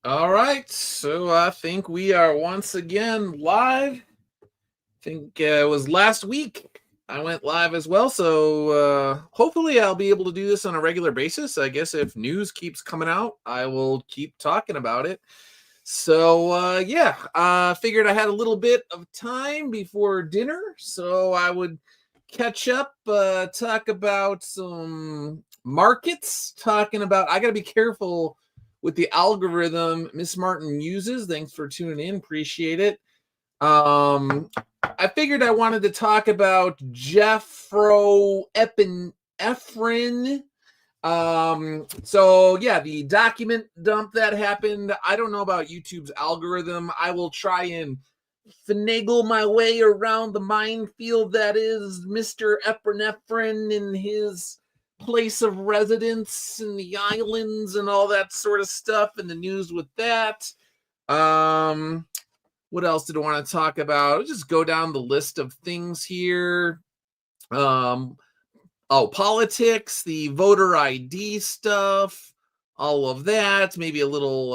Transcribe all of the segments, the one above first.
All right, so I think we are once again live. I think it was last week I went live as well, so hopefully I'll be able to do this on a regular basis. I guess if news keeps coming out, I will keep talking about it. So yeah, I figured I had a little bit of time before dinner, so I would catch up, talk about some markets, talking about I got to be careful with the algorithm Miss Martin uses. Thanks for tuning in. Appreciate it. I figured I wanted to talk about Epinephrine. So yeah, the document dump that happened. I don't know about YouTube's algorithm. I will try and finagle my way around the minefield that is Mr. Epinephrine and his place of residence in the islands and all that sort of stuff and the news with that. Um, what else did I want to talk about? I'll just go down the list of things here. Um, politics, the voter ID stuff, all of that. Maybe a little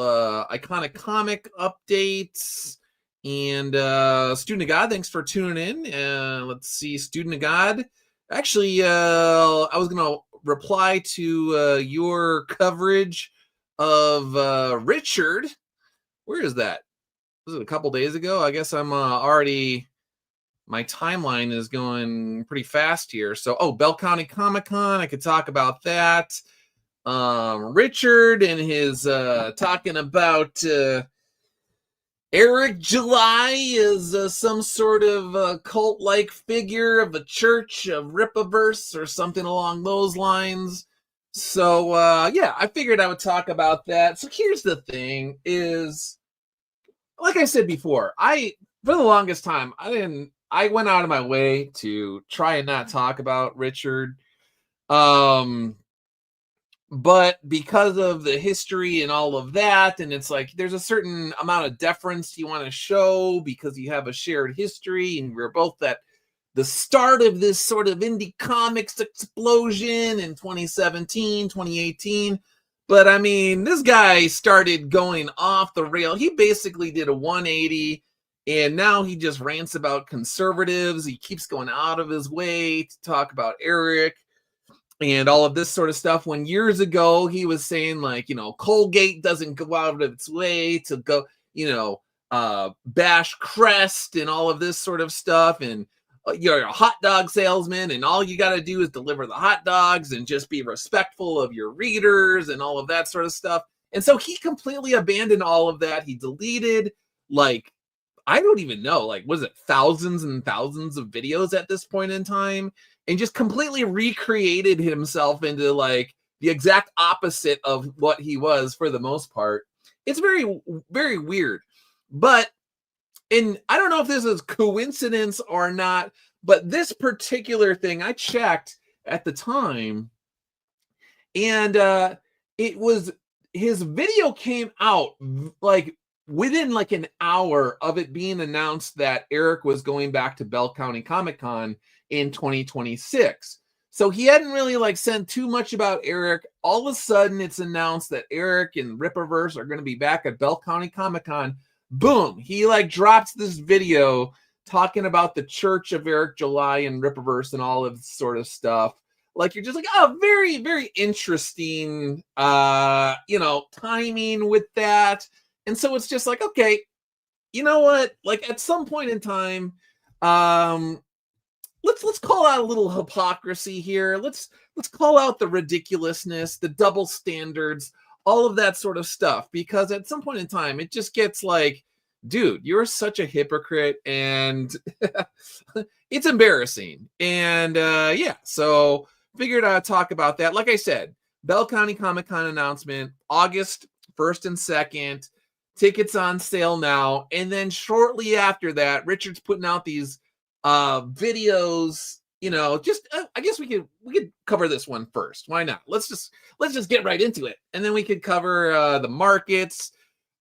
iconic comic updates. And Student of God, thanks for tuning in. Let's see, Student of God. Actually, I was going to reply to your coverage of Richard. Where is that? Was it a couple days ago? I guess I'm already, my timeline is going pretty fast here. So, Bell County Comic Con, I could talk about that. Richard and his talking about Eric July is some sort of cult-like figure of a church of Rippaverse or something along those lines. So, yeah, I figured I would talk about that. So here's the thing is, like I said before, for the longest time, I went out of my way to try and not talk about Richard. But because of the history and all of that, and it's like there's a certain amount of deference you want to show because you have a shared history, and we're both at the start of this sort of indie comics explosion in 2017, 2018. But I mean, this guy started going off the rail. He basically did a 180, and now he just rants about conservatives. He keeps going out of his way to talk about Eric and all of this sort of stuff. When years ago he was saying, like, Colgate doesn't go out of its way to go, bash Crest and all of this sort of stuff. And you're a hot dog salesman, and all you got to do is deliver the hot dogs and just be respectful of your readers and all of that sort of stuff. And so he completely abandoned all of that. He deleted, like, I don't even know, like, was it thousands and thousands of videos at this point in time, and just completely recreated himself into like the exact opposite of what he was for the most part. It's very, very weird. But, and I don't know if this is coincidence or not, but this particular thing I checked at the time, and it was, his video came out like within like an hour of it being announced that Eric was going back to Bell County Comic Con in 2026. So he hadn't really like said too much about Eric. All of a sudden it's announced that Eric and Rippaverse are going to be back at Bell County Comic Con. Boom, he like drops this video talking about the Church of Eric July and Rippaverse and all of this sort of stuff. Like, you're just like, oh, very, very interesting timing with that. And so it's just like, okay, you know what? Like, at some point in time, let's call out a little hypocrisy here. Let's call out the ridiculousness, the double standards, all of that sort of stuff. Because at some point in time, it just gets like, dude, you're such a hypocrite, and it's embarrassing. And yeah, so figured I'd talk about that. Like I said, Bell County Comic Con announcement, August 1st and 2nd. Tickets on sale now. And then shortly after that, Richard's putting out these videos. I guess we could cover this one first. Why not? Let's just get right into it, and then we could cover the markets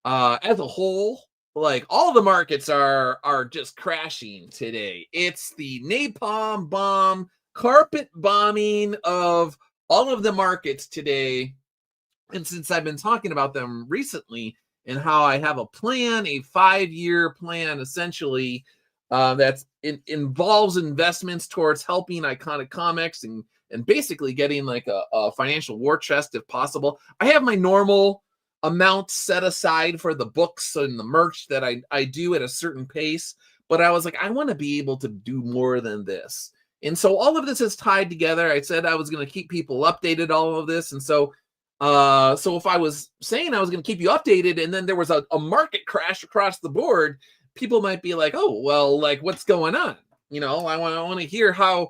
as a whole. Like, all the markets are just crashing today. It's the napalm bomb, carpet bombing of all of the markets today. And since I've been talking about them recently, and how I have a plan, a 5-year plan, essentially, that involves investments towards helping Iconic Comics and basically getting like a financial war chest if possible. I have my normal amount set aside for the books and the merch that I do at a certain pace, but I was like, I want to be able to do more than this. And so all of this is tied together. I said I was going to keep people updated, all of this. And so if I was saying I was going to keep you updated and then there was a market crash across the board, people might be like, oh, well, like, what's going on? I want to hear how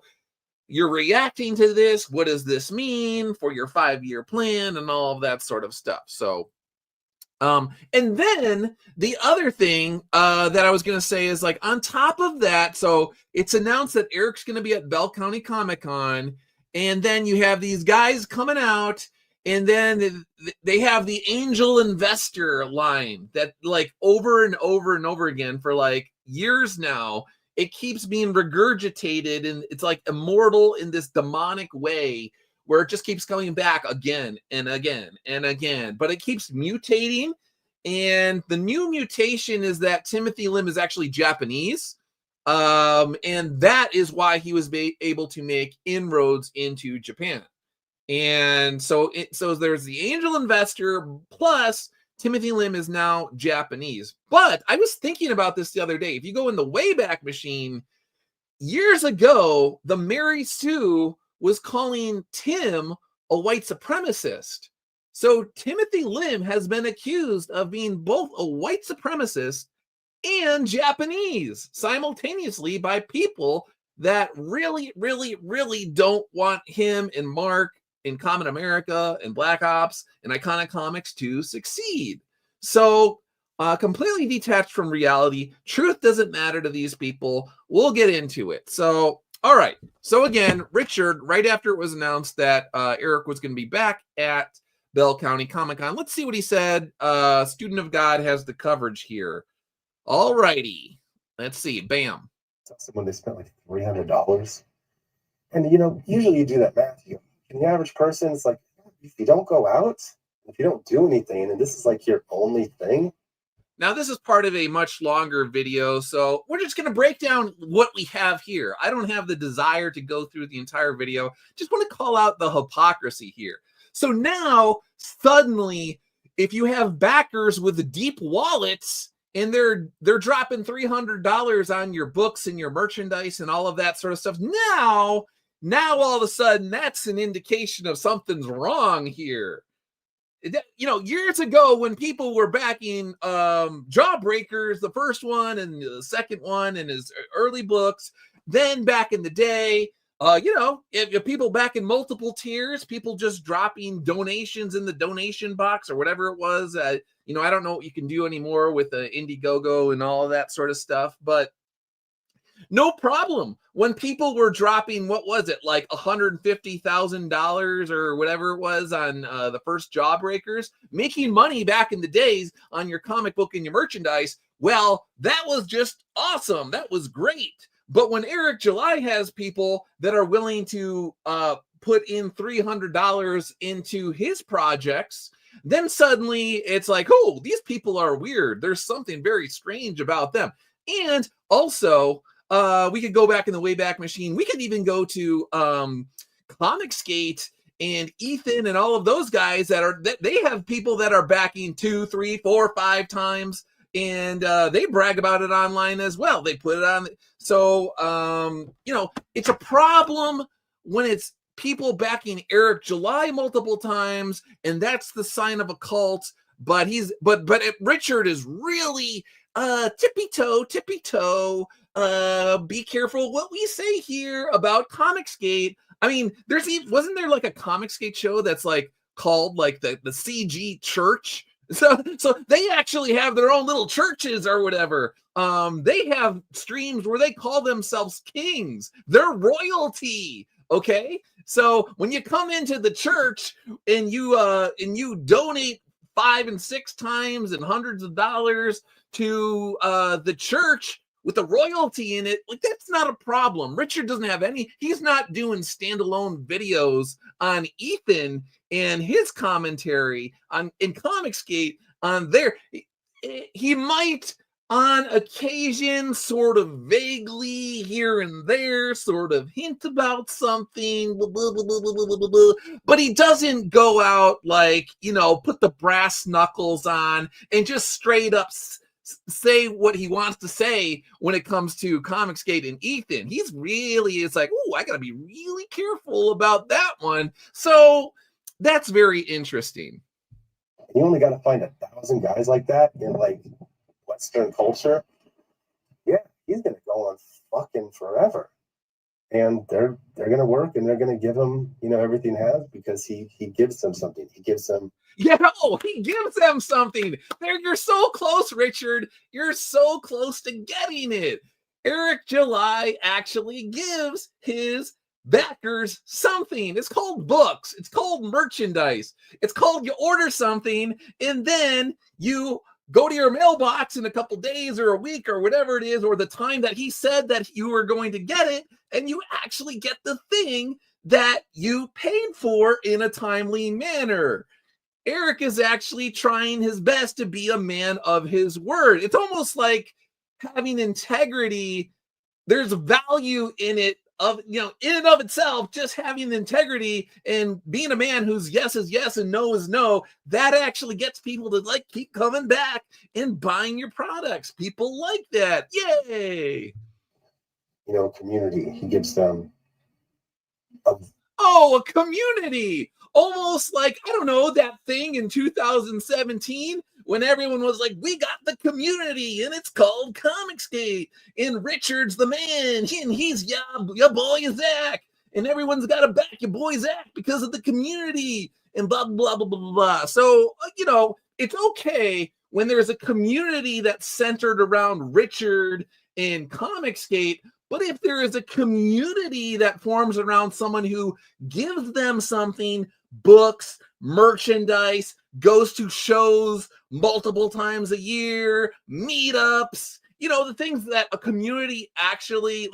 you're reacting to this. What does this mean for your 5-year plan and all of that sort of stuff? So, and then the other thing that I was going to say is, like, on top of that, so it's announced that Eric's going to be at Bell County Comic Con, and then you have these guys coming out, and then they have the angel investor line that, like, over and over and over again for like years now, it keeps being regurgitated, and it's like immortal in this demonic way where it just keeps coming back again and again and again, but it keeps mutating. And the new mutation is that Timothy Lim is actually Japanese. And that is why he was able to make inroads into Japan. And so there's the angel investor plus Timothy Lim is now Japanese. But I was thinking about this the other day. If you go in the Wayback Machine, years ago, the Mary Sue was calling Tim a white supremacist. So Timothy Lim has been accused of being both a white supremacist and Japanese simultaneously by people that really, really, really don't want him and Mark in Common America and Black Ops and Iconic Comics to succeed. So completely detached from reality. Truth doesn't matter to these people. We'll get into it. So, all right. So again, Richard, right after it was announced that Eric was going to be back at Bell County Comic Con, let's see what he said. Student of God has the coverage here. All righty. Let's see. Bam. When they spent like $300. And, usually you do that math. And the average person, it's like, if you don't go out, if you don't do anything, and this is like your only thing. Now, this is part of a much longer video, so we're just going to break down what we have here. I don't have the desire to go through the entire video. Just want to call out the hypocrisy here. So now, suddenly, if you have backers with deep wallets and they're dropping $300 on your books and your merchandise and all of that sort of stuff, now all of a sudden, that's an indication of something's wrong here. Years ago when people were backing Jawbreakers, the first one and the second one and his early books, then back in the day, if people back in multiple tiers, people just dropping donations in the donation box or whatever it was. I don't know what you can do anymore with Indiegogo and all of that sort of stuff, but no problem. When people were dropping, what was it, like $150,000 or whatever it was on the first Jawbreakers, making money back in the days on your comic book and your merchandise, well, that was just awesome. That was great. But when Eric July has people that are willing to put in $300 into his projects, then suddenly it's like, oh, these people are weird. There's something very strange about them. And also, we could go back in the Wayback Machine. We could even go to Comicsgate and Ethan and all of those guys that they have people that are backing 2, 3, 4, 5 times, and they brag about it online as well. They put it on. So it's a problem when it's people backing Eric July multiple times, and that's the sign of a cult. But Richard is really tippy toe. Be careful what we say here about Comicsgate. I mean, wasn't there like a Comicsgate show that's like called like the CG Church? So they actually have their own little churches or whatever. They have streams where they call themselves kings. They're royalty. Okay, so when you come into the church and you donate 5 and 6 times and hundreds of dollars to the church with the royalty in it, like, that's not a problem. Richard doesn't have he's not doing standalone videos on Ethan and his commentary in Comicsgate on there. He might on occasion sort of vaguely here and there sort of hint about something, blah, blah, blah, blah, blah, blah, blah, blah, but he doesn't go out like, put the brass knuckles on and just straight up say what he wants to say when it comes to Comicsgate and Ethan. He's really is like, oh, I gotta be really careful about that one. So that's very interesting. You only got to find 1,000 guys like that in like Western culture. Yeah, he's gonna go on fucking forever, and they're gonna work and they're gonna give him everything he has because he gives them something. He gives them. Yeah, he gives them something. You're so close, Richard. You're so close to getting it. Eric July actually gives his backers something. It's called books. It's called merchandise. It's called you order something and then you go to your mailbox in a couple days or a week or whatever it is, or the time that he said that you were going to get it, and you actually get the thing that you paid for in a timely manner. Eric is actually trying his best to be a man of his word. It's almost like having integrity. There's value in it in and of itself, just having integrity and being a man whose yes is yes and no is no, that actually gets people to like keep coming back and buying your products. People like that. Yay. Community. He gives them a community. Almost like, I don't know, that thing in 2017 when everyone was like, we got the community and it's called Comicsgate and Richard's the man and he's your boy Zach and everyone's got to back your boy Zach because of the community and blah, blah, blah, blah, blah, blah. So, it's okay when there's a community that's centered around Richard and Comicsgate, but if there is a community that forms around someone who gives them something, books, merchandise, goes to shows multiple times a year, meetups, the things that a community actually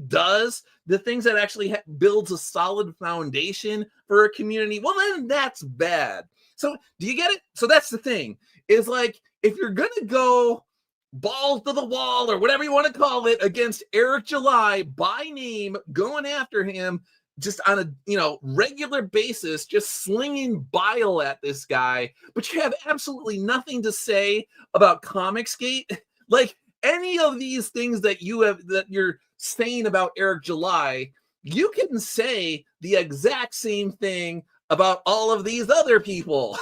does, the things that actually builds a solid foundation for a community, well, then that's bad. So do you get it? So that's the thing, is like, if you're going to go balls to the wall or whatever you want to call it against Eric July by name, going after him just on a regular basis, just slinging bile at this guy, but you have absolutely nothing to say about Comicsgate, like any of these things that you're saying about Eric July, you can say the exact same thing about all of these other people.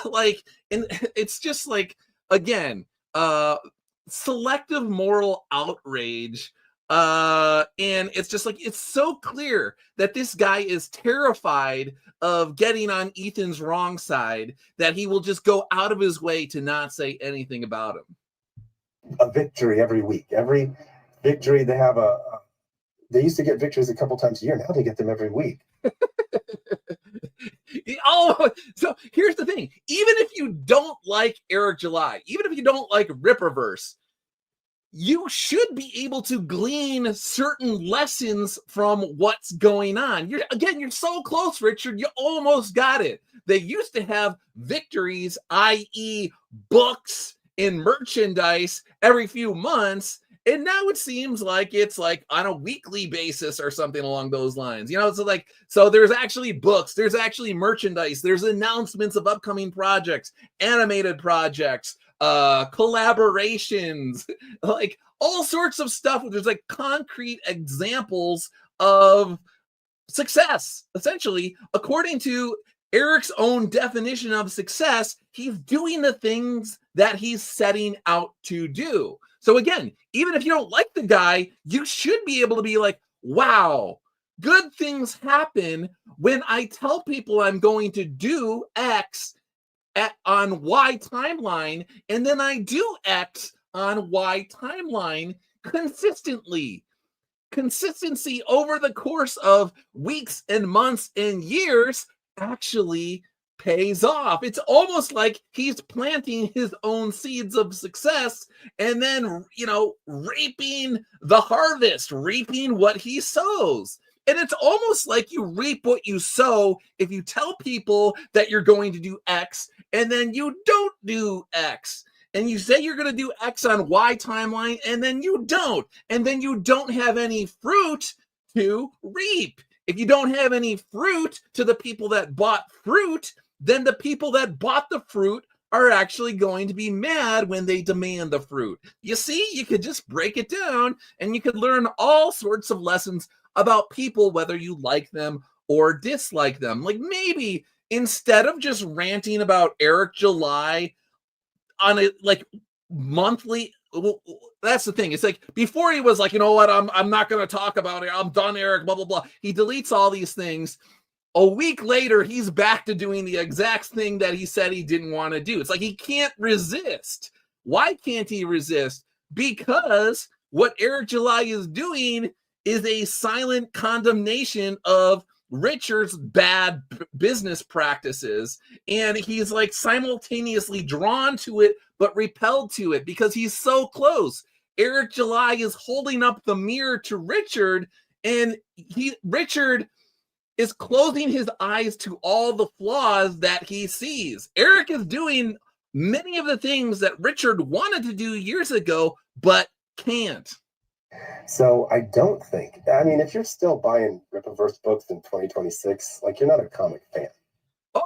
And it's just like, again, selective moral outrage. And it's just like, it's so clear that this guy is terrified of getting on Ethan's wrong side that he will just go out of his way to not say anything about him. A victory every week. Every victory they have they used to get victories a couple times a year. Now they get them every week. So here's the thing. Even if you don't like Eric July, even if you don't like Ripperverse, you should be able to glean certain lessons from what's going on. You're so close, Richard. You almost got it. They used to have victories, i.e. books and merchandise every few months. And now it seems like it's like on a weekly basis or something along those lines. So there's actually books, there's actually merchandise, there's announcements of upcoming projects, animated projects, collaborations, like all sorts of stuff. There's like concrete examples of success. Essentially, according to Eric's own definition of success, he's doing the things that he's setting out to do. So again, even if you don't like the guy, you should be able to be like, wow, good things happen when I tell people I'm going to do X on Y timeline, and then I do X on Y timeline consistently. Consistency over the course of weeks and months and years actually pays off. It's almost like he's planting his own seeds of success and then, reaping the harvest, reaping what he sows. And it's almost like you reap what you sow if you tell people that you're going to do X and then you don't do X. And you say you're going to do X on Y timeline and then you don't. And then you don't have any fruit to reap. If you don't have any fruit to the people that bought fruit, then the people that bought the fruit are actually going to be mad when they demand the fruit. You see, you could just break it down and you could learn all sorts of lessons about people, whether you like them or dislike them. Like maybe instead of just ranting about Eric July on a like monthly, well, that's the thing. It's like before he was like, you know what, I'm not going to talk about it. I'm done, Eric, blah, blah, blah. He deletes all these things. A week later, he's back to doing the exact thing that he said he didn't want to do. It's like he can't resist. Why can't he resist? Because what Eric July is doing is a silent condemnation of Richard's bad business practices. And he's like simultaneously drawn to it, but repelled to it because he's so close. Eric July is holding up the mirror to Richard, and Richard is closing his eyes to all the flaws that he sees. Eric is doing many of the things that Richard wanted to do years ago, but can't. So I don't think, I mean, if you're still buying Rippaverse books in 2026, like you're not a comic fan.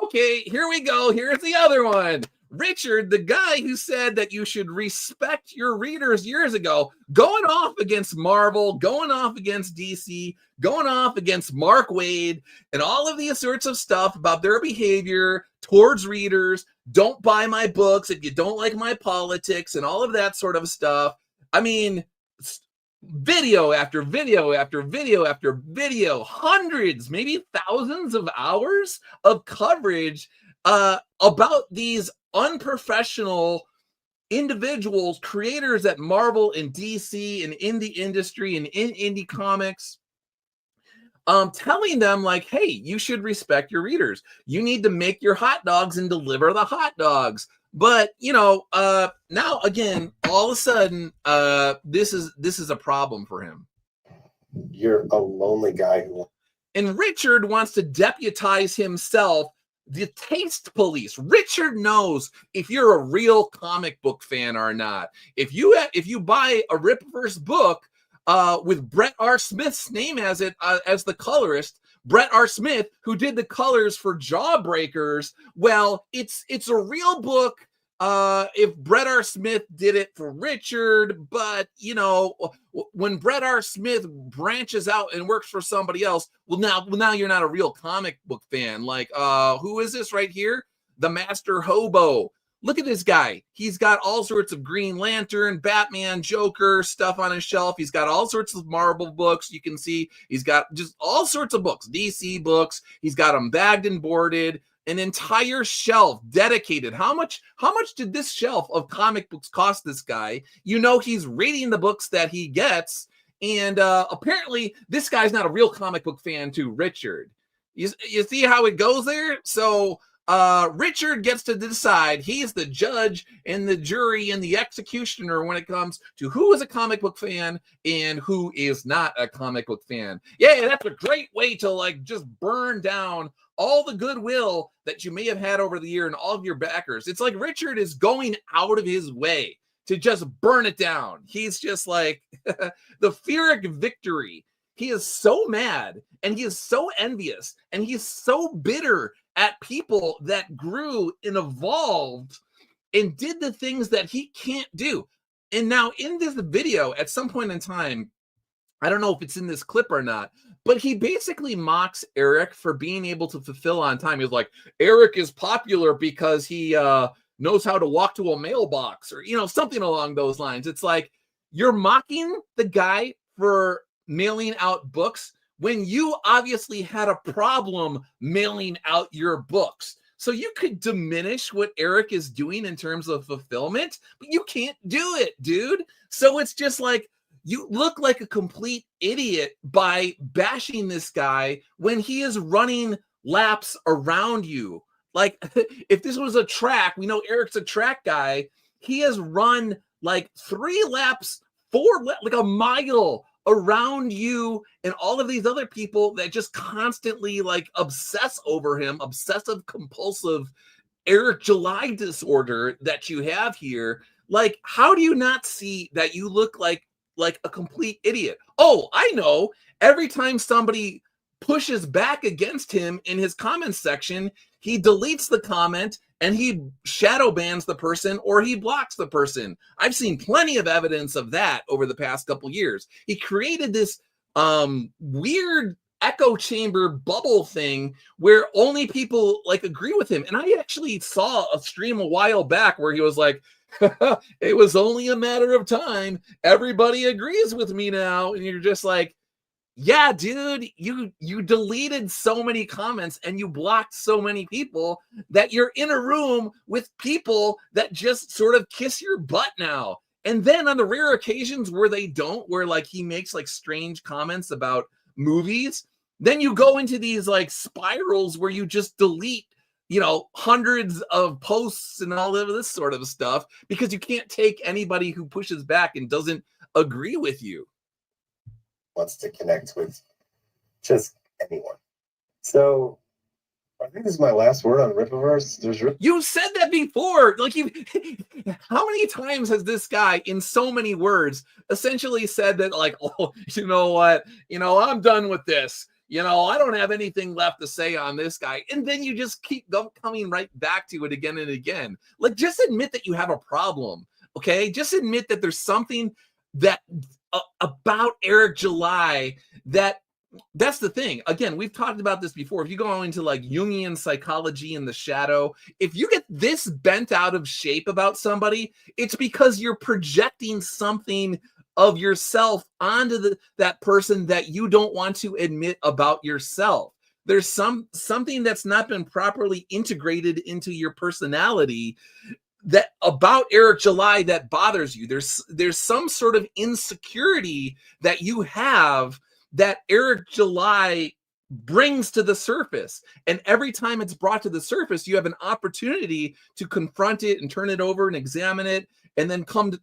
Okay, here we go. Here's the other one. Richard, the guy who said that you should respect your readers years ago, going off against Marvel, going off against DC, going off against Mark Waid, and all of these sorts of stuff about their behavior towards readers. Don't buy my books if you don't like my politics and all of that sort of stuff. I mean, video after video after video after video, hundreds, maybe thousands of hours of coverage about these unprofessional individuals, creators at Marvel and DC and in the industry and in indie comics, telling them like, hey, you should respect your readers. You need to make your hot dogs and deliver the hot dogs. But, you know, now again, all of a sudden, this is a problem for him. You're a lonely guy. And Richard wants to deputize himself, the taste police. Richard knows if you're a real comic book fan or not. If you buy a Rippaverse book with Brett R. Smith's name as the colorist, Brett R. Smith, who did the colors for Jawbreakers, well, it's a real book. If Brett R. Smith did it for Richard, but you know, when Brett R. Smith branches out and works for somebody else, well now you're not a real comic book fan. Like, who is this right here? The Master Hobo. Look at this guy. He's got all sorts of Green Lantern, Batman, Joker stuff on his shelf. He's got all sorts of Marvel books. You can see he's got just all sorts of books, DC books. He's got them bagged and boarded. An entire shelf dedicated. How much did this shelf of comic books cost this guy? You know, he's reading the books that he gets. And apparently this guy's not a real comic book fan to Richard. You see how it goes there? So Richard gets to decide. He's the judge and the jury and the executioner when it comes to who is a comic book fan and who is not a comic book fan. Yeah, that's a great way to like just burn down all the goodwill that you may have had over the year and all of your backers. It's like Richard is going out of his way to just burn it down. He's just like the Pyrrhic victory. He is so mad and he is so envious and he's so bitter at people that grew and evolved and did the things that he can't do. And now in this video, at some point in time, I don't know if it's in this clip or not, but he basically mocks Eric for being able to fulfill on time. He's like, Eric is popular because he knows how to walk to a mailbox or, you know, something along those lines. It's like you're mocking the guy for mailing out books when you obviously had a problem mailing out your books. So you could diminish what Eric is doing in terms of fulfillment, but you can't do it, dude. So it's just like, you look like a complete idiot by bashing this guy when he is running laps around you. Like, if this was a track, we know Eric's a track guy. He has run like 3 laps, 4 laps, like a mile around you and all of these other people that just constantly like obsess over him, obsessive compulsive Eric July disorder that you have here. Like, how do you not see that you look like a complete idiot? Oh, I know. Every time somebody pushes back against him in his comments section, he deletes the comment and he shadow bans the person or he blocks the person. I've seen plenty of evidence of that over the past couple years. He created this weird echo chamber bubble thing where only people like agree with him. And I actually saw a stream a while back where he was like, it was only a matter of time. Everybody agrees with me now. And you're just like, yeah, dude, you deleted so many comments and you blocked so many people that you're in a room with people that just sort of kiss your butt now. And then on the rare occasions where they don't, where like he makes like strange comments about movies, then you go into these like spirals where you just delete, hundreds of posts and all of this sort of stuff because you can't take anybody who pushes back and doesn't agree with you. Wants to connect with just anyone. So I think this is my last word on Rippaverse. You said that before. Like, how many times has this guy, in so many words, essentially said that, like, oh, you know what? I'm done with this. I don't have anything left to say on this guy. And then you just keep coming right back to it again and again. Like, just admit that you have a problem, okay? Just admit that there's something that about Eric July that's the thing. Again, we've talked about this before. If you go into like Jungian psychology in the shadow, if you get this bent out of shape about somebody, it's because you're projecting something of yourself onto that person that you don't want to admit about yourself. There's something that's not been properly integrated into your personality that about Eric July that bothers you. There's some sort of insecurity that you have that Eric July brings to the surface. And every time it's brought to the surface, you have an opportunity to confront it and turn it over and examine it and then come to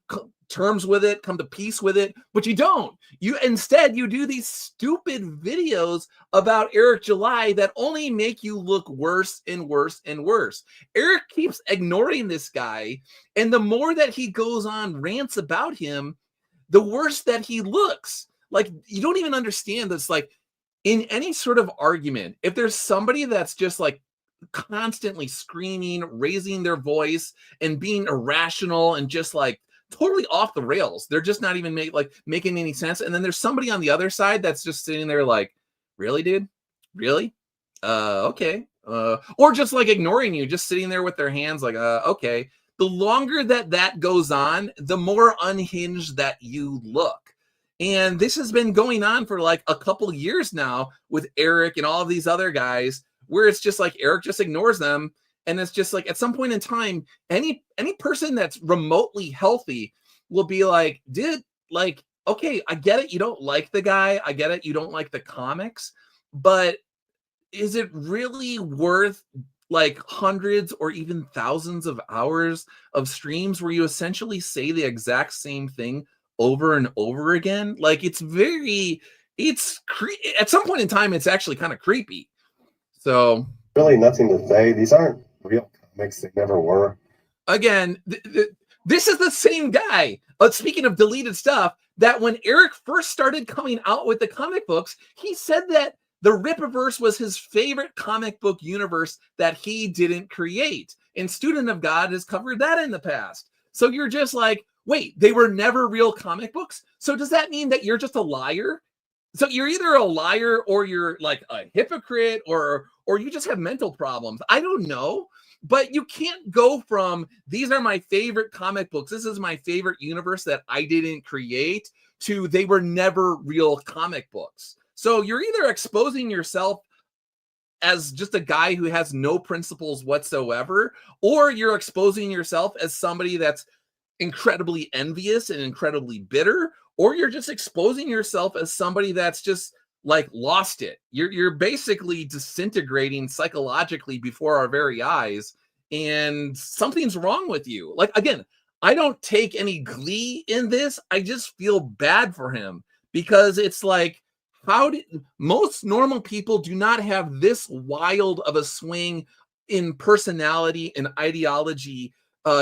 terms with it, come to peace with it. But you don't. Instead, you do these stupid videos about Eric July that only make you look worse and worse and worse. Eric keeps ignoring this guy. And the more that he goes on rants about him, the worse that he looks. Like, you don't even understand this. Like, in any sort of argument, if there's somebody that's just like constantly screaming, raising their voice and being irrational and just like totally off the rails, they're just not even making any sense. And then there's somebody on the other side that's just sitting there like, really, dude? Really? Okay. Or just like ignoring you, just sitting there with their hands like, okay. The longer that goes on, the more unhinged that you look. And this has been going on for like a couple years now with Eric and all of these other guys, where it's just like Eric just ignores them. And it's just like at some point in time, any person that's remotely healthy will be like, dude, like, okay, I get it. You don't like the guy. I get it. You don't like the comics. But is it really worth like hundreds or even thousands of hours of streams where you essentially say the exact same thing over and over again? Like, at some point in time, it's actually kind of creepy. So really nothing to say. These aren't real comics. They never were. Again, this is the same guy. Speaking of deleted stuff, that when Eric first started coming out with the comic books, he said that the Rippaverse was his favorite comic book universe that he didn't create. And Student of God has covered that in the past. So you're just like, wait, they were never real comic books? So does that mean that you're just a liar? So you're either a liar or you're like a hypocrite or you just have mental problems. I don't know. But you can't go from these are my favorite comic books, this is my favorite universe that I didn't create, to they were never real comic books. So you're either exposing yourself as just a guy who has no principles whatsoever, or you're exposing yourself as somebody that's incredibly envious and incredibly bitter, or you're just exposing yourself as somebody that's just like lost it. You're basically disintegrating psychologically before our very eyes, and something's wrong with you. Like, again, I don't take any glee in this. I just feel bad for him because it's like, how did most normal people do not have this wild of a swing in personality and ideology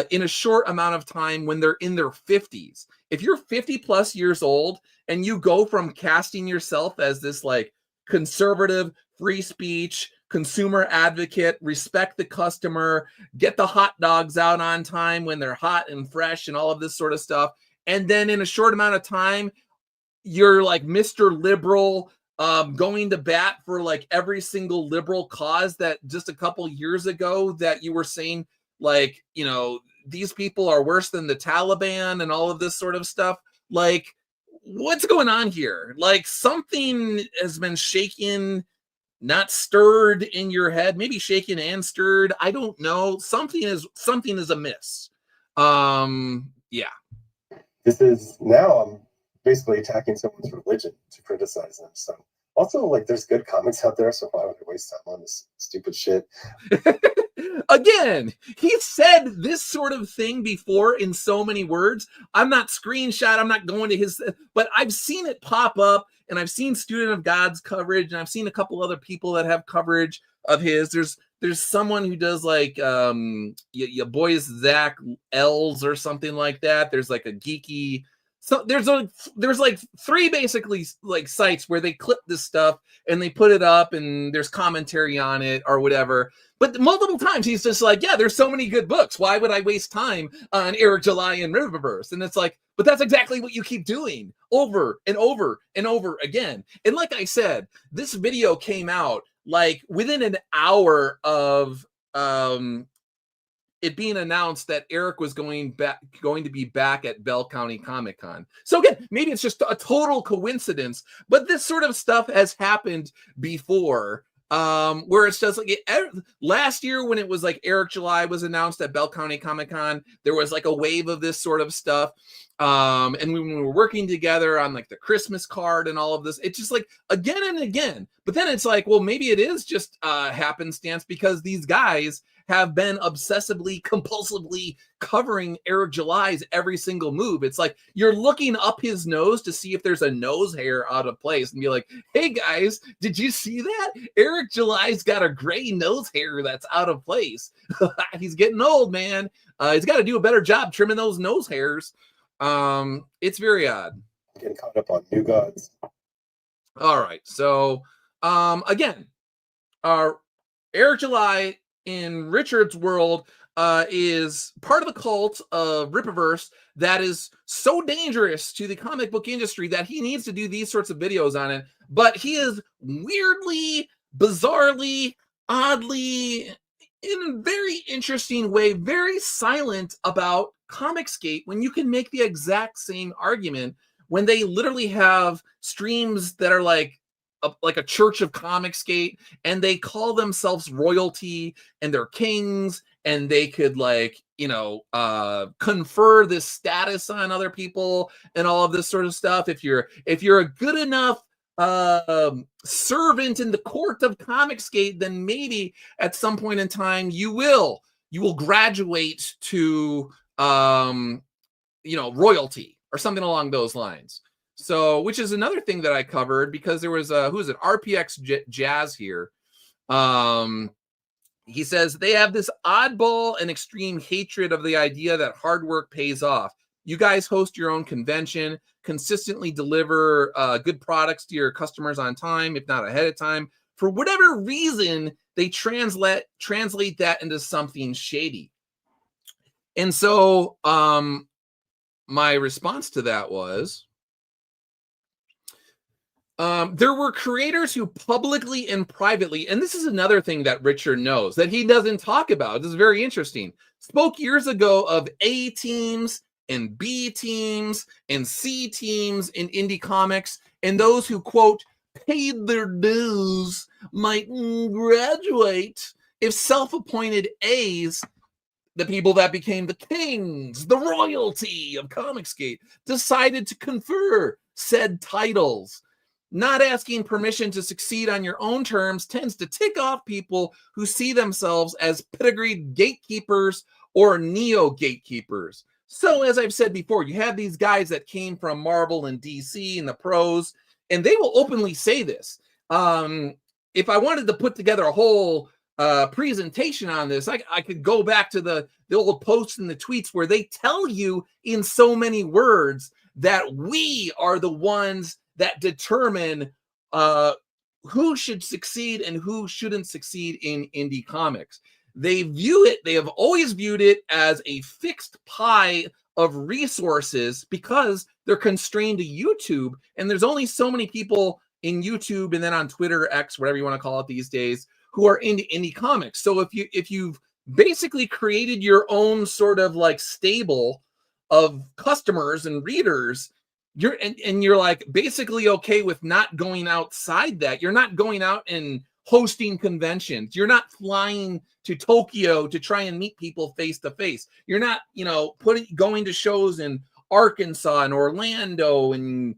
in a short amount of time when they're in their 50s. If you're 50 plus years old and you go from casting yourself as this like conservative, free speech, consumer advocate, respect the customer, get the hot dogs out on time when they're hot and fresh and all of this sort of stuff, and then in a short amount of time, you're like Mr. Liberal, going to bat for like every single liberal cause that just a couple years ago that you were saying, like, you know, these people are worse than the Taliban and all of this sort of stuff. Like, what's going on here? Like, something has been shaken, not stirred in your head, maybe shaken and stirred. I don't know. Something is amiss. Yeah. This is now I'm basically attacking someone's religion to criticize them. So also, like, there's good comics out there, so why would I waste time on this stupid shit? Again, he said this sort of thing before in so many words. I'm not screenshot, I'm not going to his, but I've seen it pop up, and I've seen Student of God's coverage, and I've seen a couple other people that have coverage of his. There's someone who does like your boys Zach L's or something like that. There's like a geeky. So there's like three basically like sites where they clip this stuff and they put it up and there's commentary on it or whatever. But multiple times he's just like, yeah, there's so many good books. Why would I waste time on Eric July and Riververse? And it's like, but that's exactly what you keep doing over and over and over again. And like I said, this video came out like within an hour of it being announced that Eric was going to be back at Bell County Comic Con. So again, maybe it's just a total coincidence, but this sort of stuff has happened before, where it's just like last year when it was like Eric July was announced at Bell County Comic Con, there was like a wave of this sort of stuff. And when we were working together on like the Christmas card and all of this, it's just like again and again. But then it's like, well, maybe it is just happenstance because these guys have been obsessively, compulsively covering Eric July's every single move. It's like you're looking up his nose to see if there's a nose hair out of place and be like, hey guys, did you see that? Eric July's got a gray nose hair that's out of place. He's getting old, man. He's got to do a better job trimming those nose hairs. It's very odd. Getting caught up on New Gods. All right. So, again, Eric July in Richard's world is part of a cult of Rippaverse that is so dangerous to the comic book industry that he needs to do these sorts of videos on it. But he is weirdly, bizarrely, oddly, in a very interesting way, very silent about Comicsgate when you can make the exact same argument when they literally have streams that are like a church of Comicsgate, and they call themselves royalty and they're kings, and they could like, you know, confer this status on other people and all of this sort of stuff. If you're a good enough servant in the court of Comicsgate, then maybe at some point in time you will graduate to you know, royalty or something along those lines. So, which is another thing that I covered because there was who is it? RPX Jazz here. He says they have this oddball and extreme hatred of the idea that hard work pays off. You guys host your own convention, consistently deliver good products to your customers on time, if not ahead of time. For whatever reason, they translate that into something shady. And so my response to that was, there were creators who publicly and privately, and this is another thing that Richard knows that he doesn't talk about. This is very interesting. Spoke years ago of A teams and B teams and C teams in indie comics, and those who, quote, paid their dues might graduate if self-appointed A's, the people that became the kings, the royalty of Comicsgate, decided to confer said titles. Not asking permission to succeed on your own terms tends to tick off people who see themselves as pedigreed gatekeepers or neo-gatekeepers. So as I've said before, you have these guys that came from Marvel and DC and the pros, and they will openly say this. If I wanted to put together a whole presentation on this, I could go back to the old posts and the tweets where they tell you in so many words that we are the ones that determine who should succeed and who shouldn't succeed in indie comics. They have always viewed it as a fixed pie of resources because they're constrained to YouTube, and there's only so many people in YouTube and then on Twitter, X, whatever you want to call it these days, who are into indie comics. So if you've basically created your own sort of like stable of customers and readers, you're like basically okay with not going outside that. You're not going out and hosting conventions. You're not flying to Tokyo to try and meet people face to face. You're not, going to shows in Arkansas and Orlando and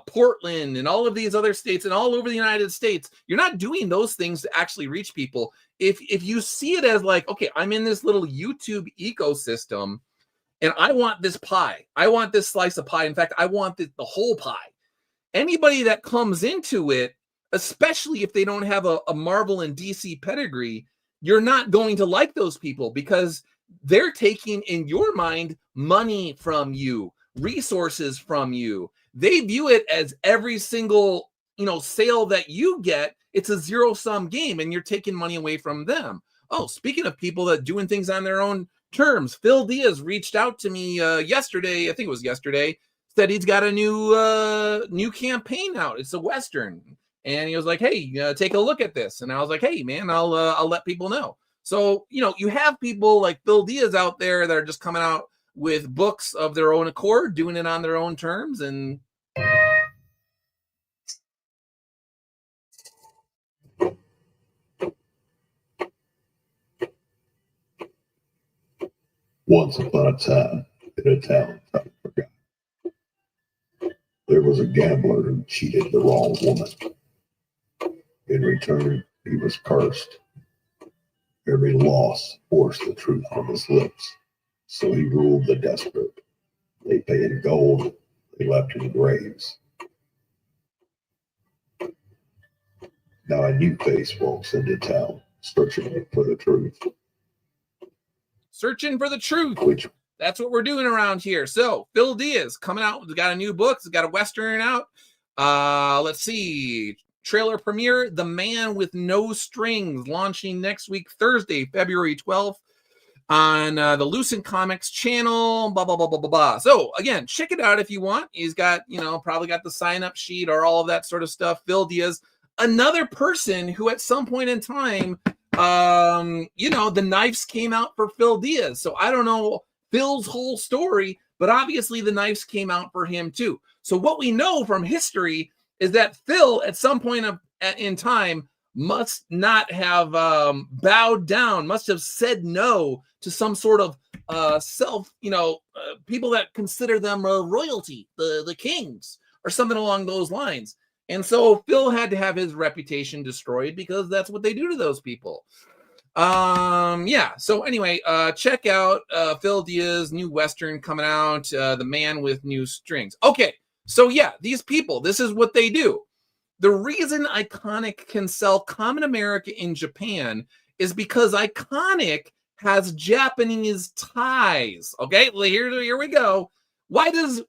Portland and all of these other states and all over the United States. You're not doing those things to actually reach people. If you see it as like, okay, I'm in this little YouTube ecosystem and I want this pie. I want this slice of pie. In fact, I want the whole pie. Anybody that comes into it, especially if they don't have a Marvel and DC pedigree, you're not going to like those people because they're taking, in your mind, money from you, resources from you. They view it as every single, sale that you get, it's a zero-sum game and you're taking money away from them. Oh, speaking of people that doing things on their own terms, Phil Diaz reached out to me yesterday, I think it was yesterday, said he's got a new campaign out. It's a Western. And he was like, hey, take a look at this. And I was like, hey, man, I'll let people know. So, you have people like Phil Diaz out there that are just coming out with books of their own accord, doing it on their own terms. And once upon a time, in a town I forgot, there was a gambler who cheated the wrong woman. In return, he was cursed. Every loss forced the truth from his lips. So he ruled the desperate. They pay in gold, they left in graves. Now a new face walks into town, searching for the truth. Searching for the truth. That's what we're doing around here. So Phil Diaz coming out. He's got a new book. He's got a Western out. Let's see. Trailer premiere, The Man with No Strings, launching next week, Thursday, February 12th on the Lucent Comics channel, blah, blah, blah, blah, blah, blah. So again, check it out if you want. He's got, probably got the sign-up sheet or all of that sort of stuff. Phil Diaz, another person who at some point in time, the knives came out for Phil Diaz. So I don't know Phil's whole story, but obviously the knives came out for him too. So what we know from history is that Phil, at some point in time, must not have bowed down, must have said no to some sort of people that consider them royalty, the kings, or something along those lines. And so Phil had to have his reputation destroyed because that's what they do to those people. So anyway, check out Phil Diaz, new Western coming out, The Man with New Strings. Okay. So yeah, these people, this is what they do. The reason Iconic can sell Common America in Japan is because Iconic has Japanese ties. Okay, well, here we go. Why does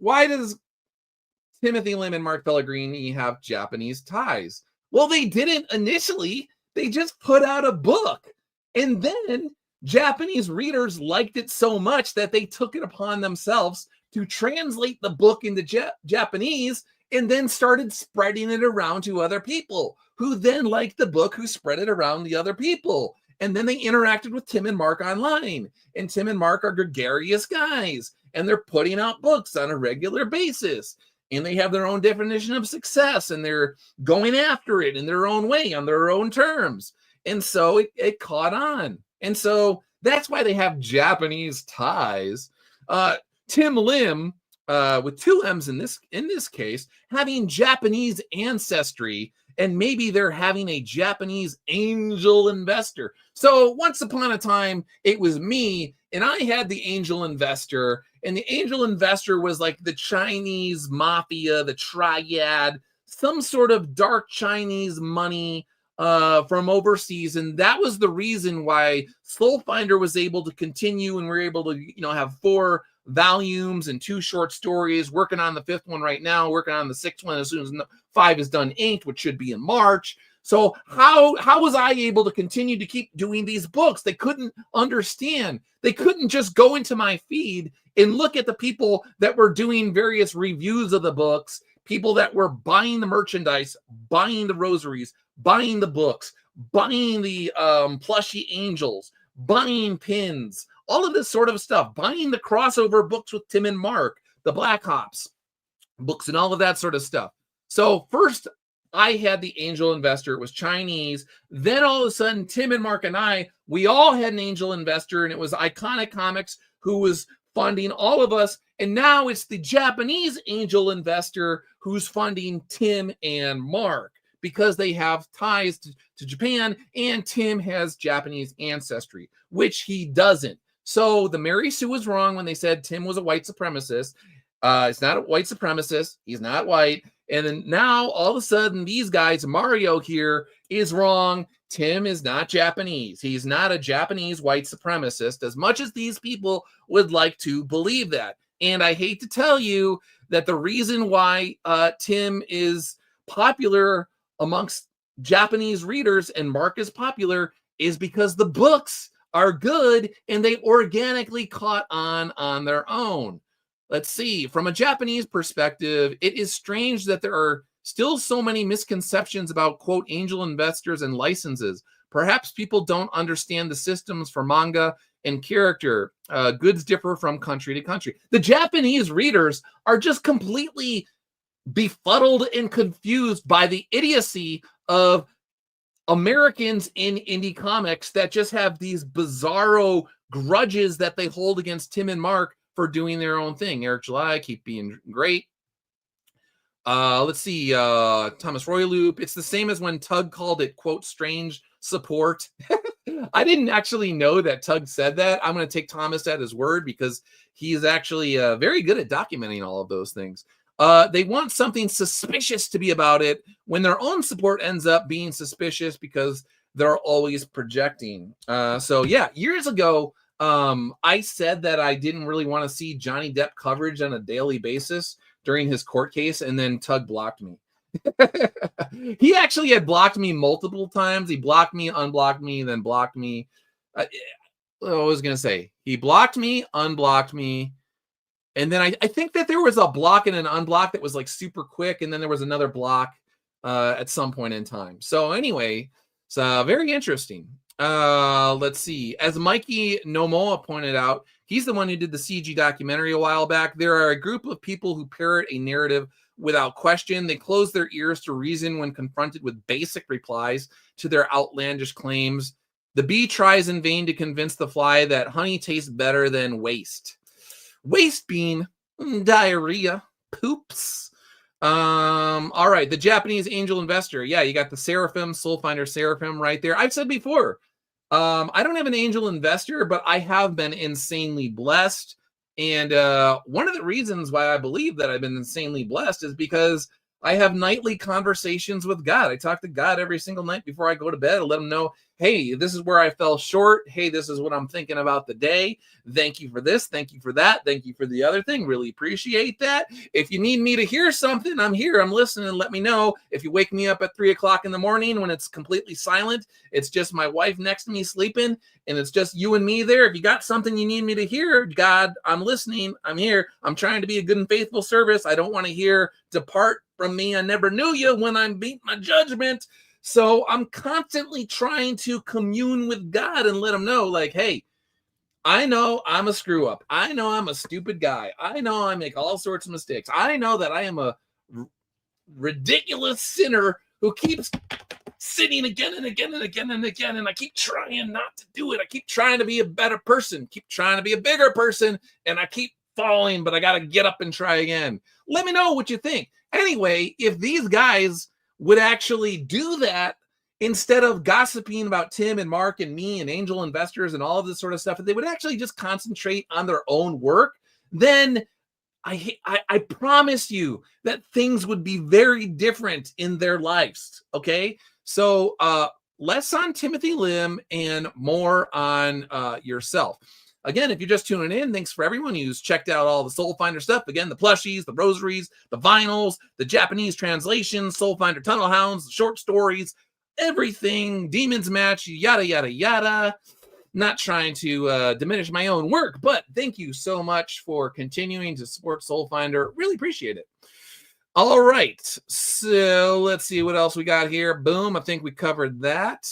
Timothy Lim and Mark Pellegrini have Japanese ties? Well, they didn't initially. They just put out a book. And then Japanese readers liked it so much that they took it upon themselves to translate the book into Japanese and then started spreading it around to other people who then liked the book, who spread it around the other people. And then they interacted with Tim and Mark online. And Tim and Mark are gregarious guys. And they're putting out books on a regular basis. And they have their own definition of success. And they're going after it in their own way, on their own terms. And so it caught on. And so that's why they have Japanese ties. Tim Lim, with two M's in this case, having Japanese ancestry, and maybe they're having a Japanese angel investor. So once upon a time, it was me and I had the Angel Investor, and the Angel Investor was like the Chinese mafia, the triad, some sort of dark Chinese money from overseas, and that was the reason why Soul Finder was able to continue, and we're able to, have 4 volumes and 2 short stories. Working on the 5th one right now. Working on the 6th one as soon as 5 is done inked, which should be in March. So how was I able to continue to keep doing these books? They couldn't understand. They couldn't just go into my feed and look at the people that were doing various reviews of the books, people that were buying the merchandise, buying the rosaries, buying the books, buying the plushy angels, buying pins, all of this sort of stuff, buying the crossover books with Tim and Mark, the Black Hops books, and all of that sort of stuff. So first, I had the Angel Investor. It was Chinese. Then all of a sudden, Tim and Mark and we all had an Angel Investor, and it was Iconic Comics who was funding all of us. And now it's the Japanese Angel Investor who's funding Tim and Mark because they have ties to Japan, and Tim has Japanese ancestry, which he doesn't. So the Mary Sue was wrong when they said Tim was a white supremacist. It's not a white supremacist. He's not white. And then now all of a sudden these guys, Mario here, is wrong. Tim is not Japanese. He's not a Japanese white supremacist, as much as these people would like to believe that. And I hate to tell you that the reason why Tim is popular amongst Japanese readers and Mark is popular is because the books are good and they organically caught on their own. Let's see. From a Japanese perspective, it is strange that there are still so many misconceptions about, quote, angel investors and licenses. Perhaps people don't understand the systems for manga and character. Goods differ from country to country. The Japanese readers are just completely befuddled and confused by the idiocy of Americans in indie comics that just have these bizarro grudges that they hold against Tim and Mark for doing their own thing. Eric July, keep being great. Let's see. Thomas Royaloop. It's the same as when Tug called it, quote, strange support. I didn't actually know that Tug said that. I'm going to take Thomas at his word because he is actually very good at documenting all of those things. They want something suspicious to be about it when their own support ends up being suspicious because they're always projecting. So yeah, years ago, I said that I didn't really want to see Johnny Depp coverage on a daily basis during his court case, and then Tug blocked me. He actually had blocked me multiple times. He blocked me, unblocked me, then blocked me. What was I going to say? He blocked me, unblocked me, and then I think that there was a block and an unblock that was like super quick, and then there was another block at some point in time. So anyway, it's very interesting. Let's see. As Mikey Nomoa pointed out, he's the one who did the CG documentary a while back. There are a group of people who parrot a narrative without question. They close their ears to reason when confronted with basic replies to their outlandish claims. The bee tries in vain to convince the fly that honey tastes better than waste. Waste bean, diarrhea, poops. All right, the Japanese angel investor. Yeah, you got the Seraphim, Soul Finder Seraphim right there. I've said before, I don't have an angel investor, but I have been insanely blessed. And one of the reasons why I believe that I've been insanely blessed is because I have nightly conversations with God. I talk to God every single night before I go to bed. I let him know, hey, this is where I fell short. Hey, this is what I'm thinking about the day. Thank you for this. Thank you for that. Thank you for the other thing. Really appreciate that. If you need me to hear something, I'm here. I'm listening. Let me know. If you wake me up at 3 o'clock in the morning when it's completely silent, it's just my wife next to me sleeping, and it's just you and me there. If you got something you need me to hear, God, I'm listening. I'm here. I'm trying to be a good and faithful service. I don't want to hear depart from me. I never knew you when I'm beating my judgment. So I'm constantly trying to commune with God and let him know, like, hey, I know I'm a screw up. I know I'm a stupid guy. I know I make all sorts of mistakes. I know that I am a ridiculous sinner who keeps sinning again and again and again and again. And I keep trying not to do it. I keep trying to be a better person, keep trying to be a bigger person, and I keep falling, but I got to get up and try again. Let me know what you think. Anyway, if these guys would actually do that instead of gossiping about Tim and Mark and me and angel investors and all of this sort of stuff, if they would actually just concentrate on their own work, then I promise you that things would be very different in their lives. Okay. So less on Timothy Lim and more on yourself. Again, if you're just tuning in, thanks for everyone who's checked out all the Soul Finder stuff. Again, the plushies, the rosaries, the vinyls, the Japanese translations, Soul Finder Tunnel Hounds, the short stories, everything, Demons Match, yada, yada, yada. Not trying to diminish my own work, but thank you so much for continuing to support Soul Finder. Really appreciate it. All right, so let's see what else we got here. Boom, I think we covered that.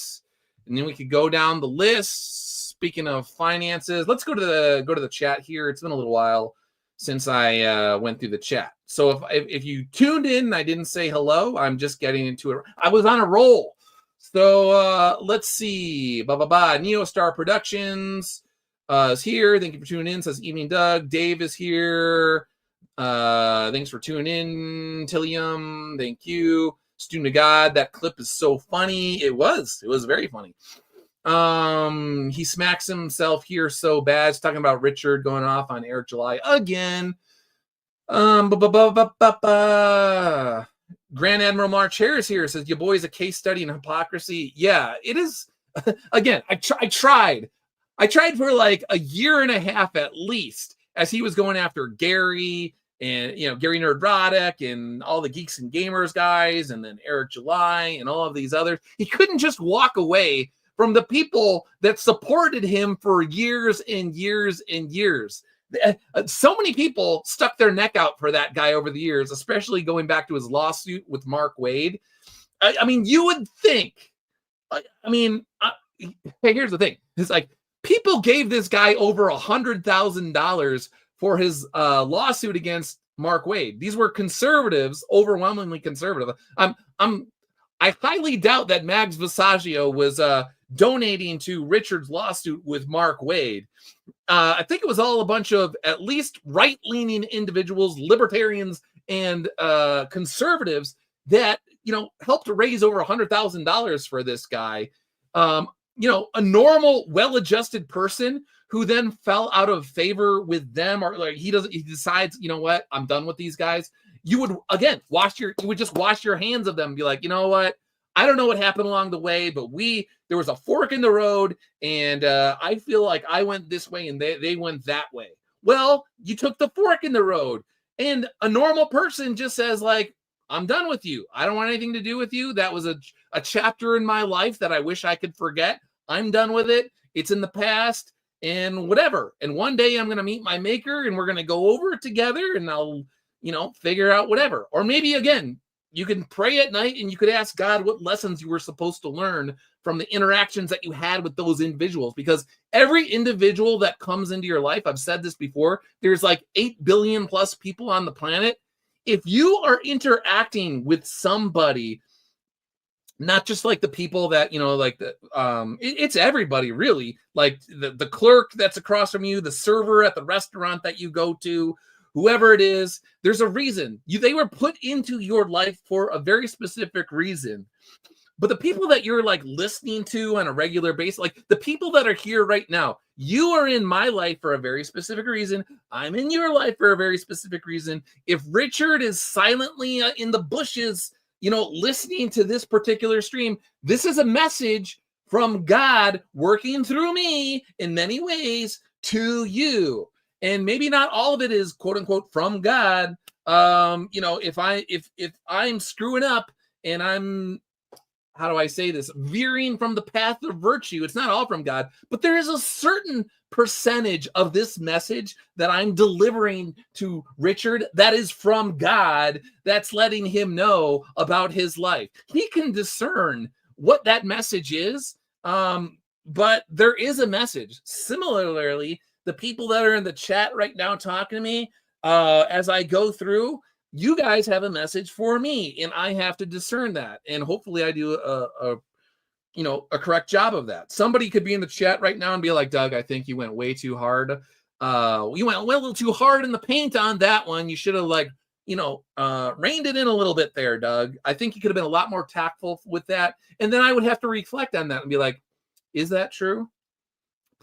And then we could go down the list. Speaking of finances, let's go to the chat here. It's been a little while since I went through the chat. So if you tuned in and I didn't say hello, I'm just getting into it. I was on a roll. So let's see. Neostar Productions is here. Thank you for tuning in. Says Evening Doug. Dave is here. Thanks for tuning in. Tillium, thank you. Student of God, that clip is so funny. It was very funny. He smacks himself here so bad. He's talking about Richard going off on Eric July again. Grand Admiral March Harris here says, your boy is a case study in hypocrisy. Yeah, it is. Again, I tried for like a year and a half at least, as he was going after Gary and, Gary Nerdrotic and all the Geeks and Gamers guys, and then Eric July and all of these others. He couldn't just walk away from the people that supported him for years and years and years. So many people stuck their neck out for that guy over the years, especially going back to his lawsuit with Mark Wade. I mean, you would think, hey, here's the thing. It's like people gave this guy over $100,000 for his lawsuit against Mark Wade. These were conservatives, overwhelmingly conservative. I highly doubt that Mags Visaggio was donating to Richard's lawsuit with Mark Wade. I think it was all a bunch of at least right-leaning individuals, libertarians, and conservatives that, helped to raise over $100,000 for this guy. A normal, well-adjusted person who then fell out of favor with them, or like he decides, you know what, I'm done with these guys. You would just wash your hands of them and be like, you know what? I don't know what happened along the way, but there was a fork in the road, and I feel like I went this way and they went that way. Well, you took the fork in the road, and a normal person just says like, I'm done with you. I don't want anything to do with you. That was a chapter in my life that I wish I could forget. I'm done with it. It's in the past and whatever. And one day I'm going to meet my maker and we're going to go over it together and I'll, figure out whatever. Or maybe again, you can pray at night and you could ask God what lessons you were supposed to learn from the interactions that you had with those individuals. Because every individual that comes into your life, I've said this before, there's like 8 billion plus people on the planet. If you are interacting with somebody, not just like the people that, it's everybody really, like the clerk that's across from you, the server at the restaurant that you go to, whoever it is, there's a reason. They were put into your life for a very specific reason. But the people that you're like listening to on a regular basis, like the people that are here right now, you are in my life for a very specific reason. I'm in your life for a very specific reason. If Richard is silently in the bushes, listening to this particular stream, this is a message from God working through me in many ways to you. And maybe not all of it is quote unquote from God. If I'm screwing up and I'm, how do I say this, veering from the path of virtue, it's not all from God, but there is a certain percentage of this message that I'm delivering to Richard that is from God, that's letting him know about his life. He can discern what that message is, but there is a message. Similarly, the people that are in the chat right now talking to me, as I go through, you guys have a message for me, and I have to discern that. And hopefully I do a correct job of that. Somebody could be in the chat right now and be like, Doug, I think you went way too hard. You went a little too hard in the paint on that one. You should have reined it in a little bit there, Doug. I think you could have been a lot more tactful with that. And then I would have to reflect on that and be like, is that true?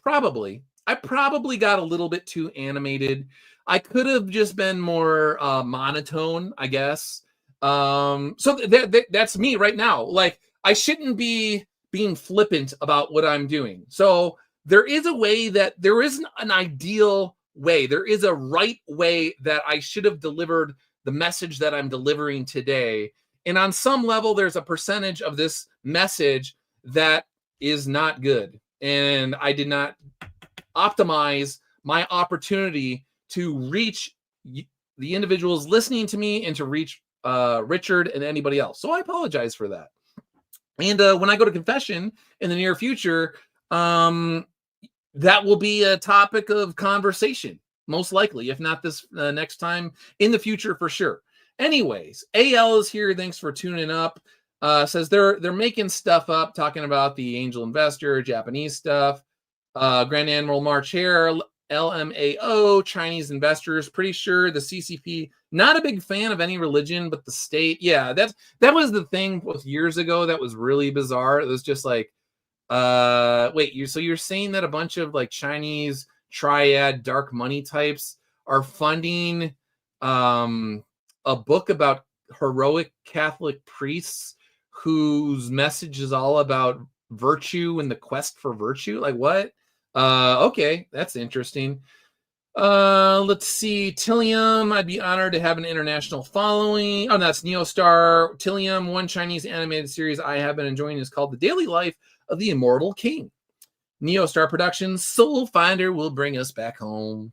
Probably. I probably got a little bit too animated. I could have just been more monotone, I guess. So that's me right now. Like, I shouldn't be being flippant about what I'm doing. So there is a way that there isn't an ideal way. There is a right way that I should have delivered the message that I'm delivering today. And on some level, there's a percentage of this message that is not good. And I did not optimize my opportunity to reach the individuals listening to me and to reach Richard and anybody else. So I apologize for that. And when I go to confession in the near future, that will be a topic of conversation, most likely, if not this next time, in the future for sure. Anyways, AL is here. Thanks for tuning up. Says they're making stuff up, talking about the angel investor, Japanese stuff, Grand Admiral March here, LMAO, Chinese investors. Pretty sure the CCP, not a big fan of any religion, but the state. Yeah, that was the thing years ago that was really bizarre. It was just like, wait, you're saying that a bunch of like Chinese triad dark money types are funding a book about heroic Catholic priests whose message is all about virtue and the quest for virtue? Like, what? Okay, that's interesting. Let's see. Tillium, I'd be honored to have an international following. Oh, that's Neostar. Tillium, one Chinese animated series I have been enjoying is called The Daily Life of the Immortal King. Neostar Productions, Soul Finder will bring us back home.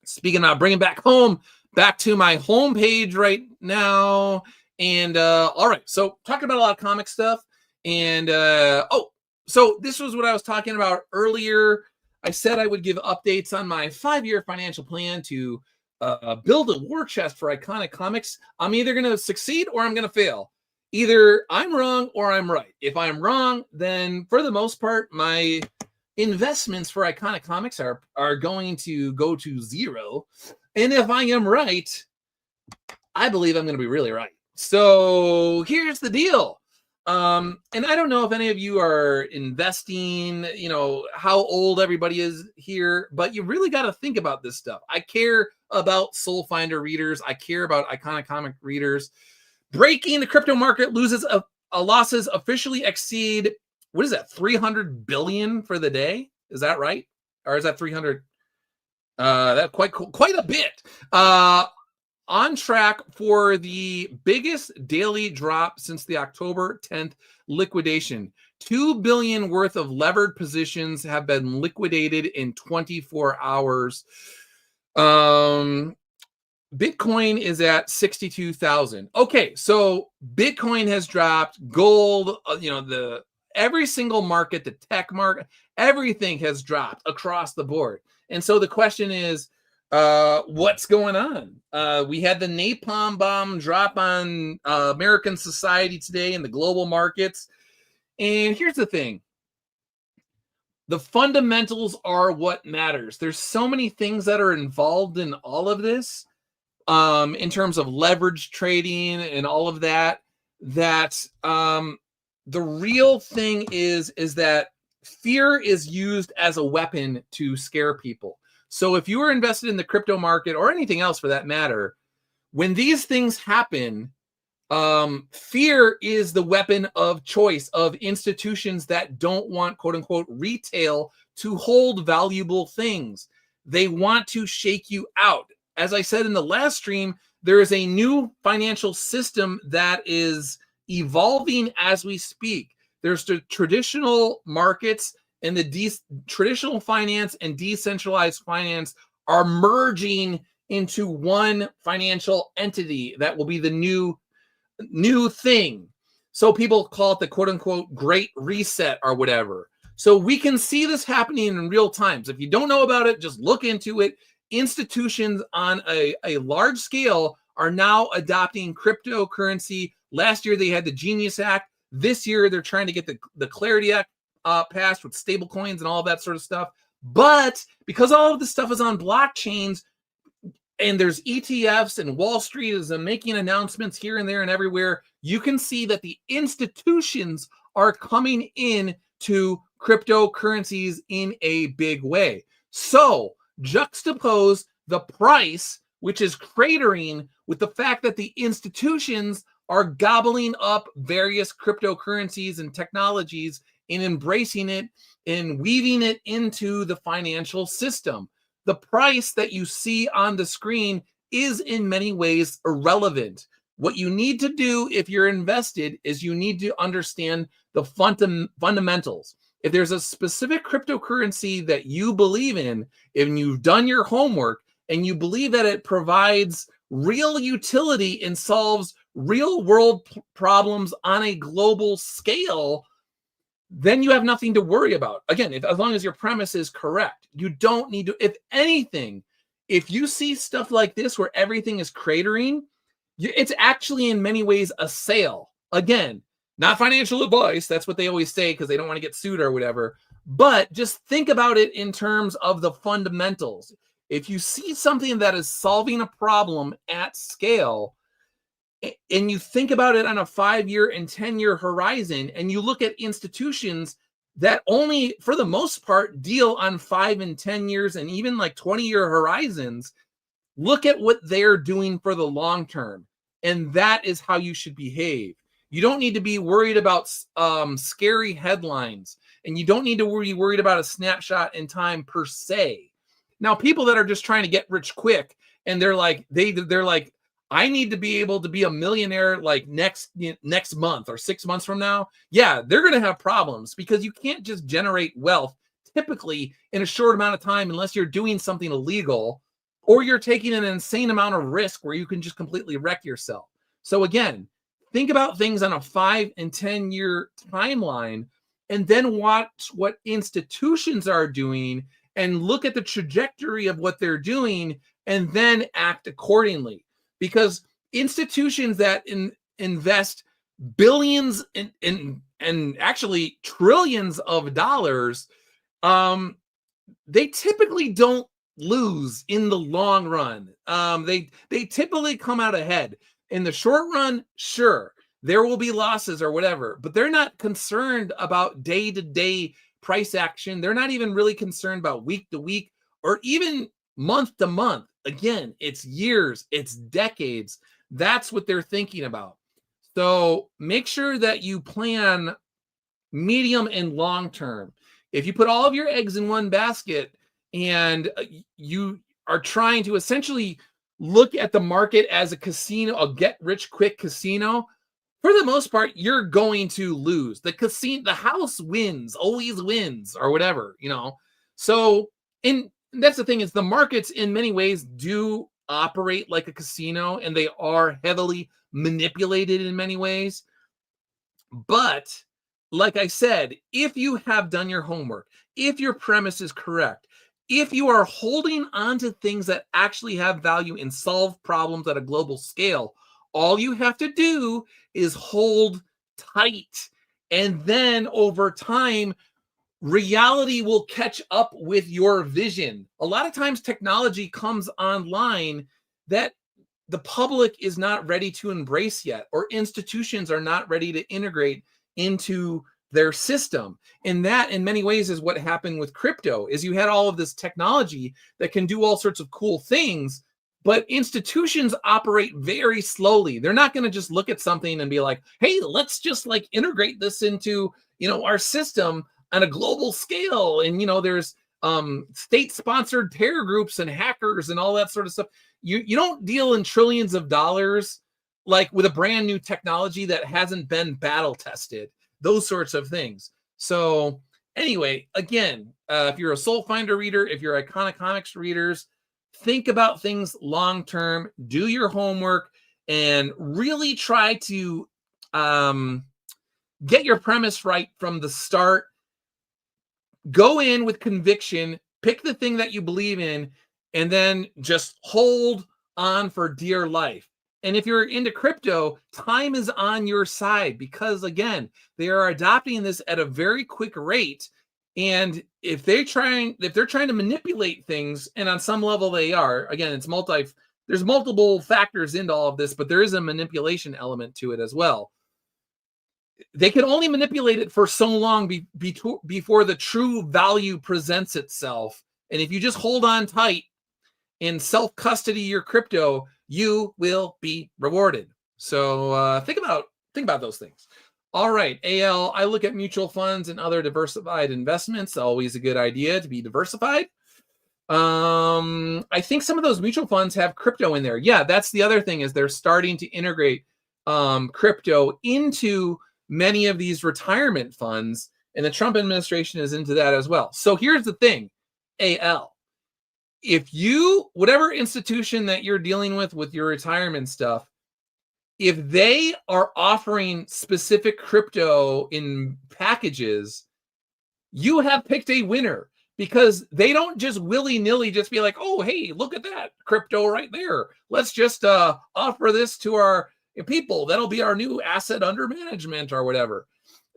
Speaking of bringing back home, back to my homepage right now. And all right, so talking about a lot of comic stuff. And so this was what I was talking about earlier. I said I would give updates on my 5-year financial plan to build a war chest for Iconic Comics. I'm either going to succeed or I'm going to fail. Either I'm wrong or I'm right. If I'm wrong, then for the most part, my investments for Iconic Comics are going to go to zero. And if I am right, I believe I'm going to be really right. So here's the deal. And I don't know if any of you are investing, how old everybody is here, but you really got to think about this stuff. I care about Soul Finder readers. I care about Iconic Comic readers. Breaking, the crypto market losses officially exceed, what is that, 300 billion for the day? Is that right? Or is that 300? That quite a bit. On track for the biggest daily drop since the October 10th liquidation. 2 billion worth of levered positions have been liquidated in 24 hours. Bitcoin is at 62,000. Okay, so Bitcoin has dropped, gold, every single market, the tech market, everything has dropped across the board. And so the question is, what's going on? We had the napalm bomb drop on American society today in the global markets. And here's the thing. The fundamentals are what matters. There's so many things that are involved in all of this, in terms of leverage trading and all of that, the real thing is that fear is used as a weapon to scare people. So if you are invested in the crypto market or anything else for that matter, when these things happen, fear is the weapon of choice of institutions that don't want, quote unquote, retail to hold valuable things. They want to shake you out. As I said in the last stream, there is a new financial system that is evolving as we speak. There's the traditional markets, and the traditional finance and decentralized finance are merging into one financial entity that will be the new thing. So people call it the quote unquote great reset or whatever. So we can see this happening in real times. If you don't know about it, just look into it. Institutions on a large scale are now adopting cryptocurrency. Last year they had the Genius Act. This year they're trying to get the Clarity Act passed with stable coins and all of that sort of stuff. But because all of this stuff is on blockchains, and there's ETFs, and Wall Street is making announcements here and there and everywhere, you can see that the institutions are coming in to cryptocurrencies in a big way. So juxtapose the price, which is cratering, with the fact that the institutions are gobbling up various cryptocurrencies and technologies and embracing it and weaving it into the financial system. The price that you see on the screen is in many ways irrelevant. What you need to do if you're invested is you need to understand the fundamentals. If there's a specific cryptocurrency that you believe in, and you've done your homework and you believe that it provides real utility and solves real world problems on a global scale, then you have nothing to worry about. Again, as long as your premise is correct, you don't need to. If anything, if you see stuff like this where everything is cratering, it's actually in many ways a sale. Again, not financial advice. That's what they always say because they don't want to get sued or whatever. But just think about it in terms of the fundamentals. If you see something that is solving a problem at scale, and you think about it on a 5-year and 10-year horizon, and you look at institutions that only, for the most part, deal on 5 and 10 years and even like 20-year horizons, look at what they're doing for the long term. And that is how you should behave. You don't need to be worried about scary headlines, and you don't need to be worried about a snapshot in time per se. Now, people that are just trying to get rich quick, and they're like, I need to be able to be a millionaire like next month or 6 months from now. Yeah, they're going to have problems because you can't just generate wealth typically in a short amount of time unless you're doing something illegal or you're taking an insane amount of risk where you can just completely wreck yourself. So again, think about things on a 5 and 10-year timeline, and then watch what institutions are doing and look at the trajectory of what they're doing and then act accordingly. Because institutions that invest billions and actually trillions of dollars, they typically don't lose in the long run. They typically come out ahead. In the short run, sure, there will be losses or whatever, but they're not concerned about day-to-day price action. They're not even really concerned about week-to-week or even month-to-month. Again, it's years, it's decades. That's what they're thinking about. So make sure that you plan medium and long term. If you put all of your eggs in one basket and you are trying to essentially look at the market as a casino, a get-rich-quick casino, for the most part, you're going to lose. The house wins, always wins, or whatever, So, that's the thing, is the markets in many ways do operate like a casino, and they are heavily manipulated in many ways. But like I said, if you have done your homework, if your premise is correct, if you are holding on to things that actually have value and solve problems at a global scale, all you have to do is hold tight. And then over time, reality will catch up with your vision. A lot of times technology comes online that the public is not ready to embrace yet, or institutions are not ready to integrate into their system. And that in many ways is what happened with crypto, is you had all of this technology that can do all sorts of cool things, but institutions operate very slowly. They're not going to just look at something and be like, hey, let's just like integrate this into, our system on a global scale. And, there's state-sponsored terror groups and hackers and all that sort of stuff. You don't deal in trillions of dollars like with a brand new technology that hasn't been battle tested, those sorts of things. So anyway, again, if you're a Soul Finder reader, if you're Iconic Comics readers, think about things long-term, do your homework, and really try to get your premise right from the start. Go in with conviction, pick the thing that you believe in, and then just hold on for dear life. And if you're into crypto, time is on your side because, again, they are adopting this at a very quick rate. And if they're trying to manipulate things, and on some level they are, again, there's multiple factors into all of this, but there is a manipulation element to it as well. They can only manipulate it for so long before the true value presents itself. And if you just hold on tight and self-custody your crypto, you will be rewarded. So think about those things. All right, AL, I look at mutual funds and other diversified investments. Always a good idea to be diversified. I think some of those mutual funds have crypto in there. Yeah, that's the other thing, is they're starting to integrate crypto into many of these retirement funds, and the Trump administration is into that as well. So here's the thing, AL, if whatever institution that you're dealing with your retirement stuff, if they are offering specific crypto in packages, you have picked a winner, because they don't just willy-nilly just be like, oh, hey, look at that crypto right there. Let's just offer this to our people. That'll be our new asset under management or whatever.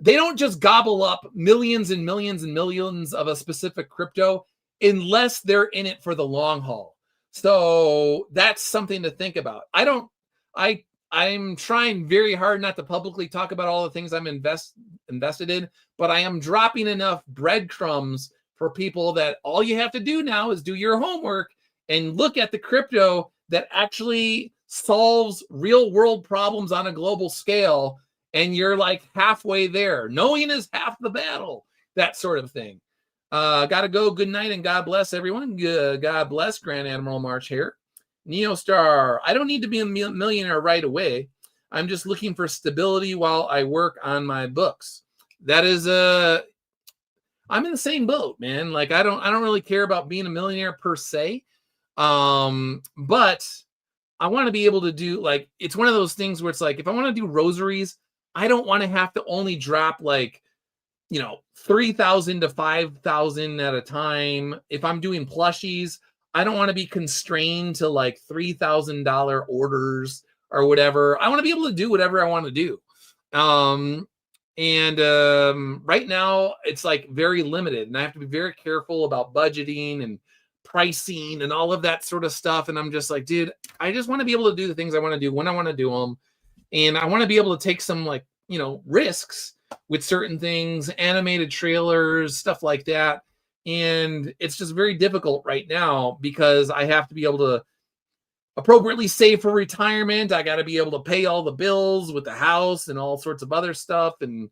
They don't just gobble up millions and millions and millions of a specific crypto unless they're in it for the long haul. So that's something to think about. I'm trying very hard not to publicly talk about all the things I'm invested in, but I am dropping enough breadcrumbs for people that all you have to do now is do your homework and look at the crypto that actually solves real world problems on a global scale. And you're like halfway there. Knowing is half the battle, that sort of thing. Gotta go. Good night and God bless everyone. God bless Grand Admiral March here. Neostar, I don't need to be a millionaire right away. I'm just looking for stability while I work on my books. That is I'm in the same boat, man. Like I don't really care about being a millionaire per se. But I want to be able to do, like, it's one of those things where it's like, if I want to do rosaries, I don't want to have to only drop like, 3,000 to 5,000 at a time. If I'm doing plushies, I don't want to be constrained to like $3,000 orders or whatever. I want to be able to do whatever I want to do. Right now it's like very limited, and I have to be very careful about budgeting and pricing and all of that sort of stuff. And I'm just like, dude, I just want to be able to do the things I want to do when I want to do them. And I want to be able to take some risks with certain things, animated trailers, stuff like that. And it's just very difficult right now because I have to be able to appropriately save for retirement. I got to be able to pay all the bills with the house and all sorts of other stuff. And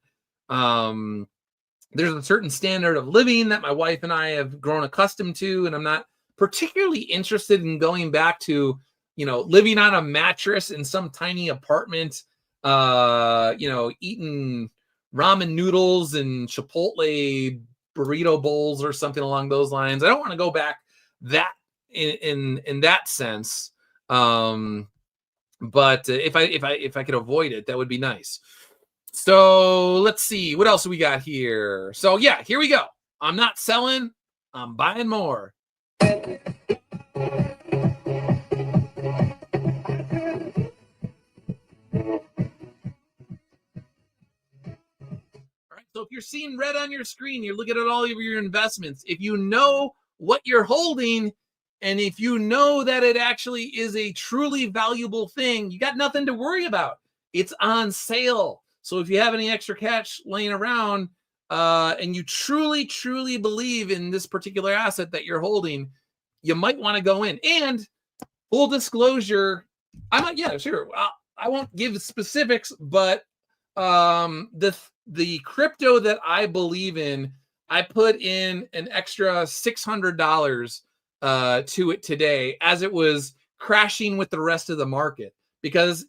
there's a certain standard of living that my wife and I have grown accustomed to. And I'm not particularly interested in going back to, living on a mattress in some tiny apartment, eating ramen noodles and Chipotle burrito bowls or something along those lines. I don't want to go back that in that sense. But if I could avoid it, that would be nice. So let's see what else we got here. So yeah, here we go. I'm not selling, I'm buying more. So if you're seeing red on your screen, you're looking at all of your investments. If you know what you're holding, and if you know that it actually is a truly valuable thing, you got nothing to worry about. It's on sale. So if you have any extra cash laying around, and you truly, truly believe in this particular asset that you're holding, you might want to go in. And full disclosure, I won't give specifics, but the crypto that I believe in, I put in an extra $600 to it today as it was crashing with the rest of the market, because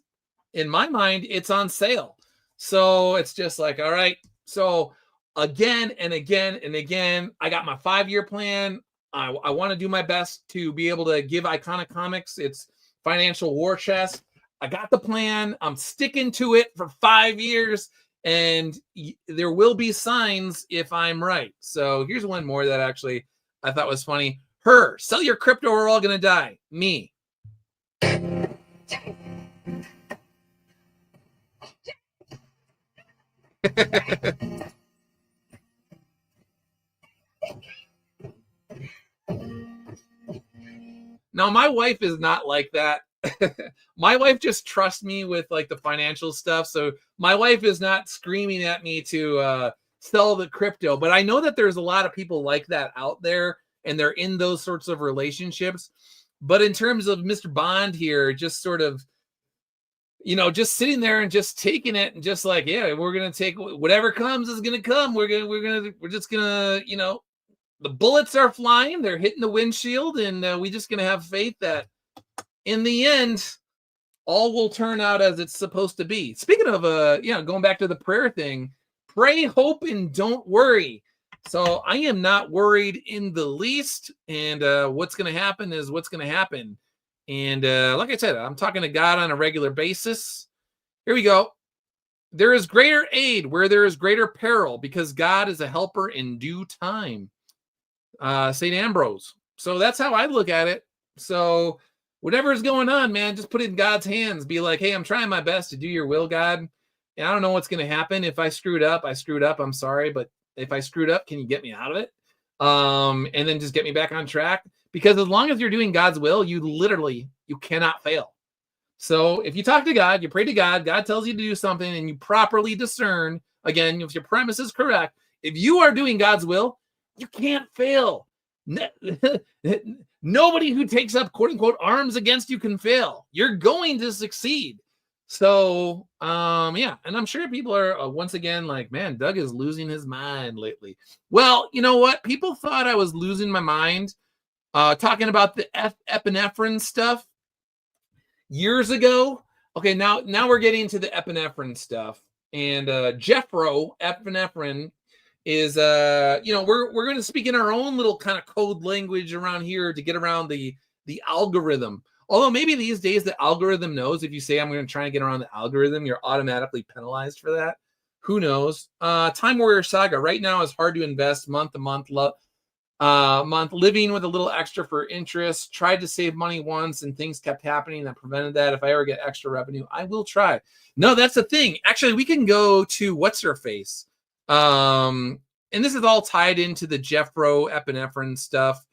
in my mind it's on sale. So it's just like, all right. So again and again and again, I got my 5-year plan. I want to do my best to be able to give Iconic Comics its financial war chest. I got the plan. I'm sticking to it for 5 years, and there will be signs if I'm right. So here's one more that actually I thought was funny. Sell your crypto, we're all going to die. Me. Now, my wife is not like that. My wife just trusts me with like the financial stuff. So my wife is not screaming at me to sell the crypto, but I know that there's a lot of people like that out there, and they're in those sorts of relationships. But in terms of Mr. Bond here, just sort of, just sitting there and just taking it and just like, yeah, we're going to take whatever comes is going to come. We're just going to, the bullets are flying. They're hitting the windshield, and we just going to have faith that in the end, all will turn out as it's supposed to be. Speaking of, going back to the prayer thing, pray, hope, and don't worry. So I am not worried in the least. And what's going to happen is what's going to happen. And like I said, I'm talking to God on a regular basis. Here we go. There is greater aid where there is greater peril, because God is a helper in due time. St. Ambrose. So that's how I look at it. So whatever is going on, man, just put it in God's hands. Be like, hey, I'm trying my best to do your will, God. And I don't know what's going to happen. If I screwed up, I screwed up. I'm sorry. But if I screwed up, can you get me out of it? And then just get me back on track. Because as long as you're doing God's will, you cannot fail. So if you talk to God, you pray to God, God tells you to do something, and you properly discern, again, if your premise is correct, if you are doing God's will, you can't fail. Nobody who takes up quote unquote arms against you can fail. You're going to succeed. So, and I'm sure people are once again like, man, Doug is losing his mind lately. Well, you know what? People thought I was losing my mind talking about the epinephrine stuff years ago. Okay, now we're getting to the epinephrine stuff. And Jeffro epinephrine is we're going to speak in our own little kind of code language around here to get around the algorithm. Although maybe these days the algorithm knows if you say I'm going to try and get around the algorithm, you're automatically penalized for that. Who knows? Time Warrior Saga right now is hard to invest month to month. Living with a little extra for interest. Tried to save money once and things kept happening that prevented that. If I ever get extra revenue, I will try. No, that's the thing. Actually, we can go to what's her face. And this is all tied into the Jeffro epinephrine stuff.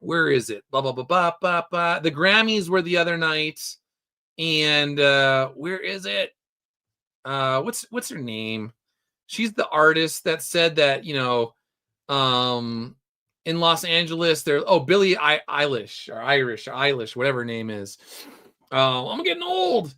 Where is it? Blah, blah, blah, blah, blah, blah. The Grammys were the other night. And where is it? What's her name? She's the artist that said that, in Los Angeles, Billie Eilish, whatever her name is. I'm getting old.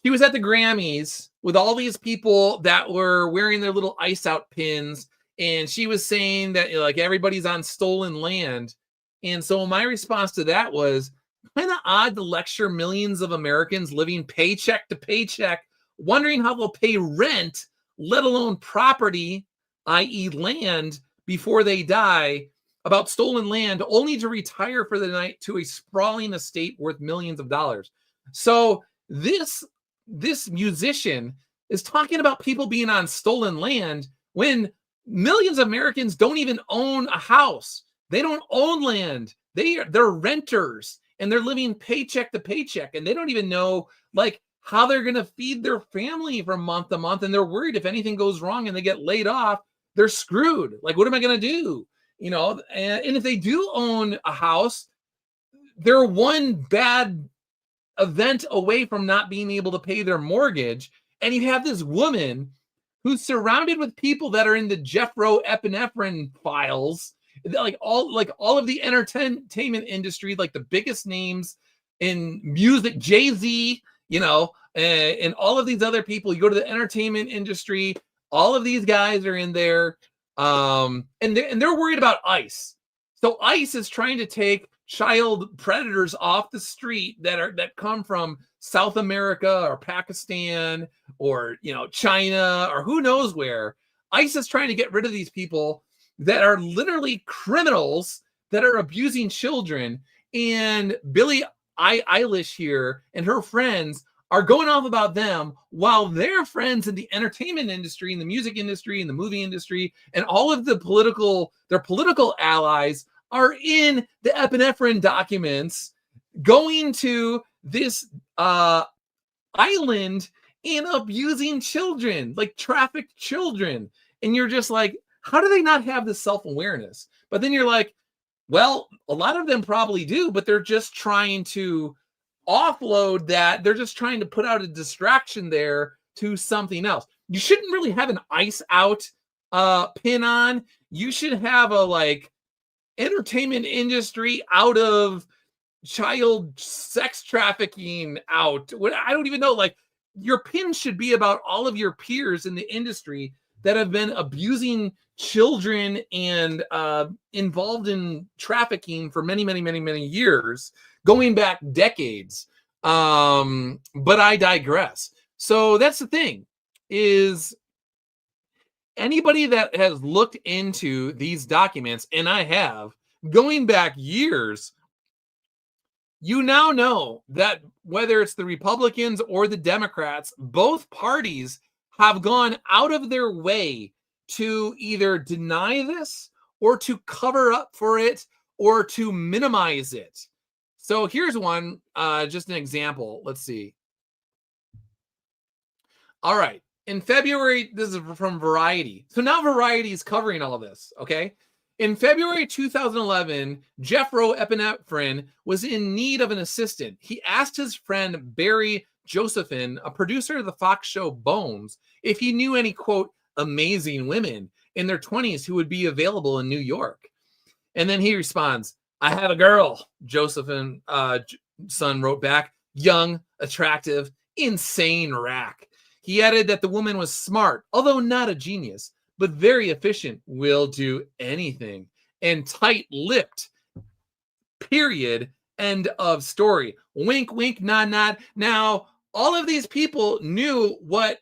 She was at the Grammys with all these people that were wearing their little ice out pins. And she was saying that like everybody's on stolen land. And so my response to that was kind of odd to lecture millions of Americans living paycheck to paycheck, wondering how they'll pay rent, let alone property, i.e. land, before they die, about stolen land, only to retire for the night to a sprawling estate worth millions of dollars. So this musician is talking about people being on stolen land when millions of Americans don't even own a house. They don't own land. They're renters, and they're living paycheck to paycheck, and they don't even know like how they're going to feed their family from month to month. And they're worried if anything goes wrong and they get laid off, they're screwed. Like, what am I going to do? And if they do own a house, they're one bad event away from not being able to pay their mortgage. And you have this woman who's surrounded with people that are in the Jeffro epinephrine files, like all of the entertainment industry, like the biggest names in music, Jay-Z, and all of these other people. You go to the entertainment industry, all of these guys are in there, and they're worried about ICE. So ICE is trying to take child predators off the street that come from South America or Pakistan or China or who knows where. ICE is trying to get rid of these people that are literally criminals that are abusing children. And Billie Eilish here and her friends are going off about them while their friends in the entertainment industry, in the music industry, in the movie industry, and all of their political allies are in the epinephrine documents going to this island and abusing children, like trafficked children. And you're just like, how do they not have this self-awareness? But then you're like, Well, a lot of them probably do, but they're just trying to offload that. They're just trying to put out a distraction there to something else. You shouldn't really have an ice out pin on. You should have a like entertainment industry out of child sex trafficking out. I don't even know. Like, your pin should be about all of your peers in the industry that have been abusing children and involved in trafficking for many, many, many, many years, going back decades. But I digress. So that's the thing, is anybody that has looked into these documents, and I have, going back years, you now know that whether it's the Republicans or the Democrats, both parties have gone out of their way to either deny this or to cover up for it or to minimize it. So here's one, just an example. Let's see. All right. In February, this is from Variety. So now Variety is covering all this, okay? In February 2011, Jeffro Epinephrine was in need of an assistant. He asked his friend Barry Josephine, a producer of the Fox show Bones, if he knew any, quote, amazing women in their 20s who would be available in New York. And then he responds, I have a girl, Josephine son wrote back, young, attractive, insane rack. He added that the woman was smart, although not a genius, but very efficient, will do anything, and tight-lipped, period, end of story. Wink, wink, nod, nod. Now, all of these people knew what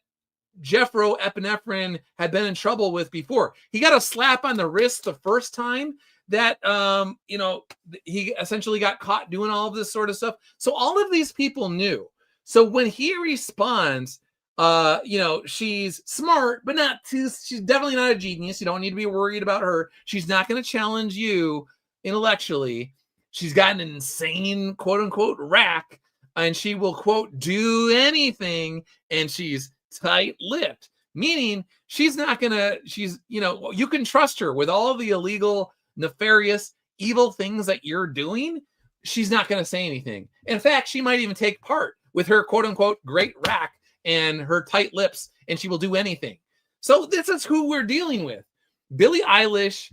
Jeffro Epinephrine had been in trouble with before. He got a slap on the wrist the first time that, he essentially got caught doing all of this sort of stuff. So all of these people knew. So when he responds, she's smart, but she's definitely not a genius. You don't need to be worried about her. She's not going to challenge you intellectually. She's got an insane, quote unquote, rack, and she will, quote, do anything. And she's tight-lipped, meaning she's not going to, you can trust her with all the illegal, nefarious, evil things that you're doing. She's not going to say anything. In fact, she might even take part with her, quote unquote, great rack and her tight lips, and she will do anything. So this is who we're dealing with. Billie Eilish,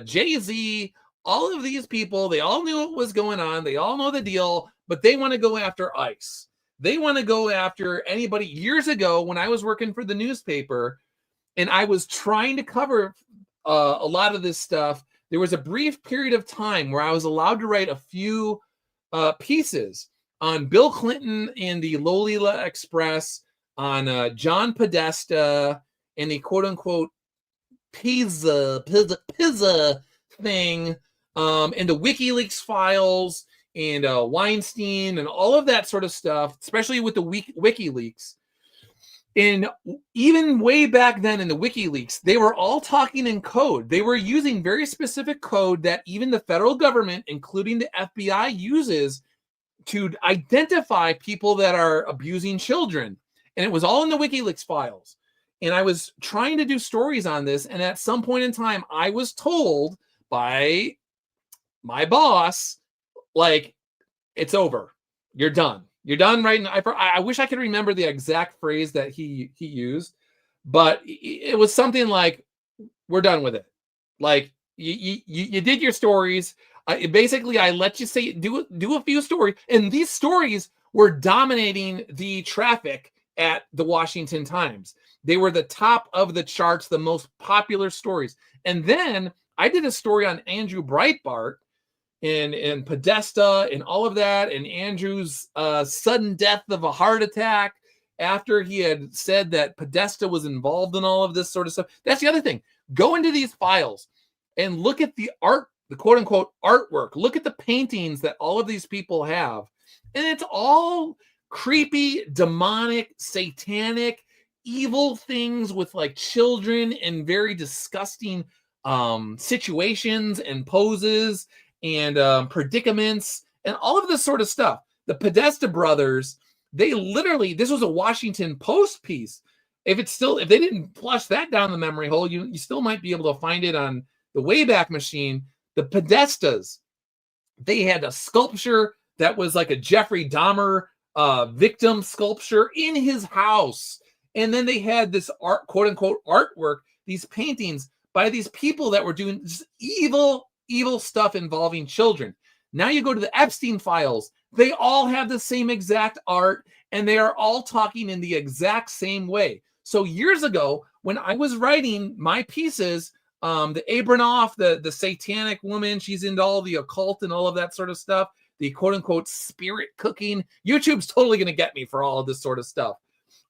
Jay-Z, all of these people, they all knew what was going on. They all know the deal, but they want to go after ICE. They want to go after anybody. Years ago, when I was working for the newspaper and I was trying to cover a lot of this stuff, there was a brief period of time where I was allowed to write a few pieces on Bill Clinton and the Lolita Express, on John Podesta and the quote-unquote pizza thing, and the WikiLeaks files, and Weinstein and all of that sort of stuff, especially with the WikiLeaks. And even way back then in the WikiLeaks, they were all talking in code. They were using very specific code that even the federal government, including the FBI, uses to identify people that are abusing children. And it was all in the WikiLeaks files. And I was trying to do stories on this. And at some point in time, I was told by my boss, like, it's over. You're done. You're done right now. I wish I could remember the exact phrase that he used, but it was something like, we're done with it. Like, you did your stories. Basically, I let you say do a few stories, and these stories were dominating the traffic at the Washington Times. They were the top of the charts, the most popular stories. And then I did a story on Andrew Breitbart and Podesta and all of that, and Andrew's sudden death of a heart attack after he had said that Podesta was involved in all of this sort of stuff. That's the other thing. Go into these files and look at the art, the quote-unquote artwork. Look at the paintings that all of these people have. And it's all creepy, demonic, satanic, evil things with like children and very disgusting situations and poses and predicaments and all of this sort of stuff. The Podesta brothers, they literally, this was a Washington Post piece. If they didn't flush that down the memory hole, you still might be able to find it on the Wayback Machine. The Podestas, they had a sculpture that was like a Jeffrey Dahmer victim sculpture in his house. And then they had this art, quote unquote, artwork, these paintings by these people that were doing just evil stuff involving children. Now you go to the Epstein files, they all have the same exact art and they are all talking in the exact same way. So years ago, when I was writing my pieces, the Abramoff, the satanic woman, she's into all the occult and all of that sort of stuff, the quote unquote spirit cooking. YouTube's totally going to get me for all of this sort of stuff.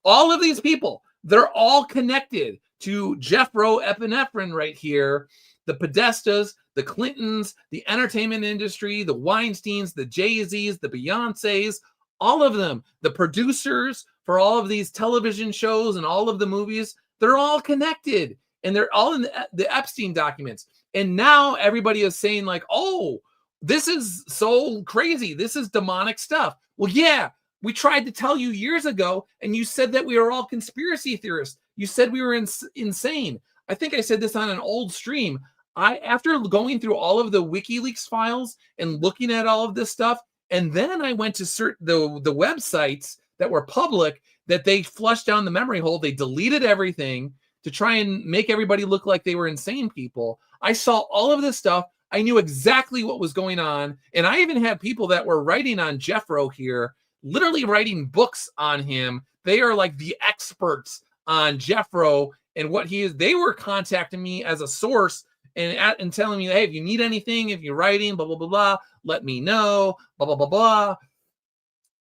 All of these people, they're all connected to Jeffro Epinephrine right here, the Podestas, the Clintons, the entertainment industry, the Weinsteins, the Jay-Z's, the Beyoncés, all of them, the producers for all of these television shows and all of the movies, they're all connected and they're all in the Epstein documents. And now everybody is saying like, oh, this is so crazy. This is demonic stuff. Well, yeah, we tried to tell you years ago, and you said that we were all conspiracy theorists. You said we were insane. I think I said this on an old stream. After going through all of the WikiLeaks files and looking at all of this stuff, and then I went to the websites that were public that they flushed down the memory hole. They deleted everything to try and make everybody look like they were insane people. I saw all of this stuff. I knew exactly what was going on. And I even had people that were writing on Jeffro here, literally writing books on him. They are like the experts on Jeffro and what he is. They were contacting me as a source and telling me, hey, if you need anything, if you're writing, blah, blah, blah, blah, let me know, blah, blah, blah, blah.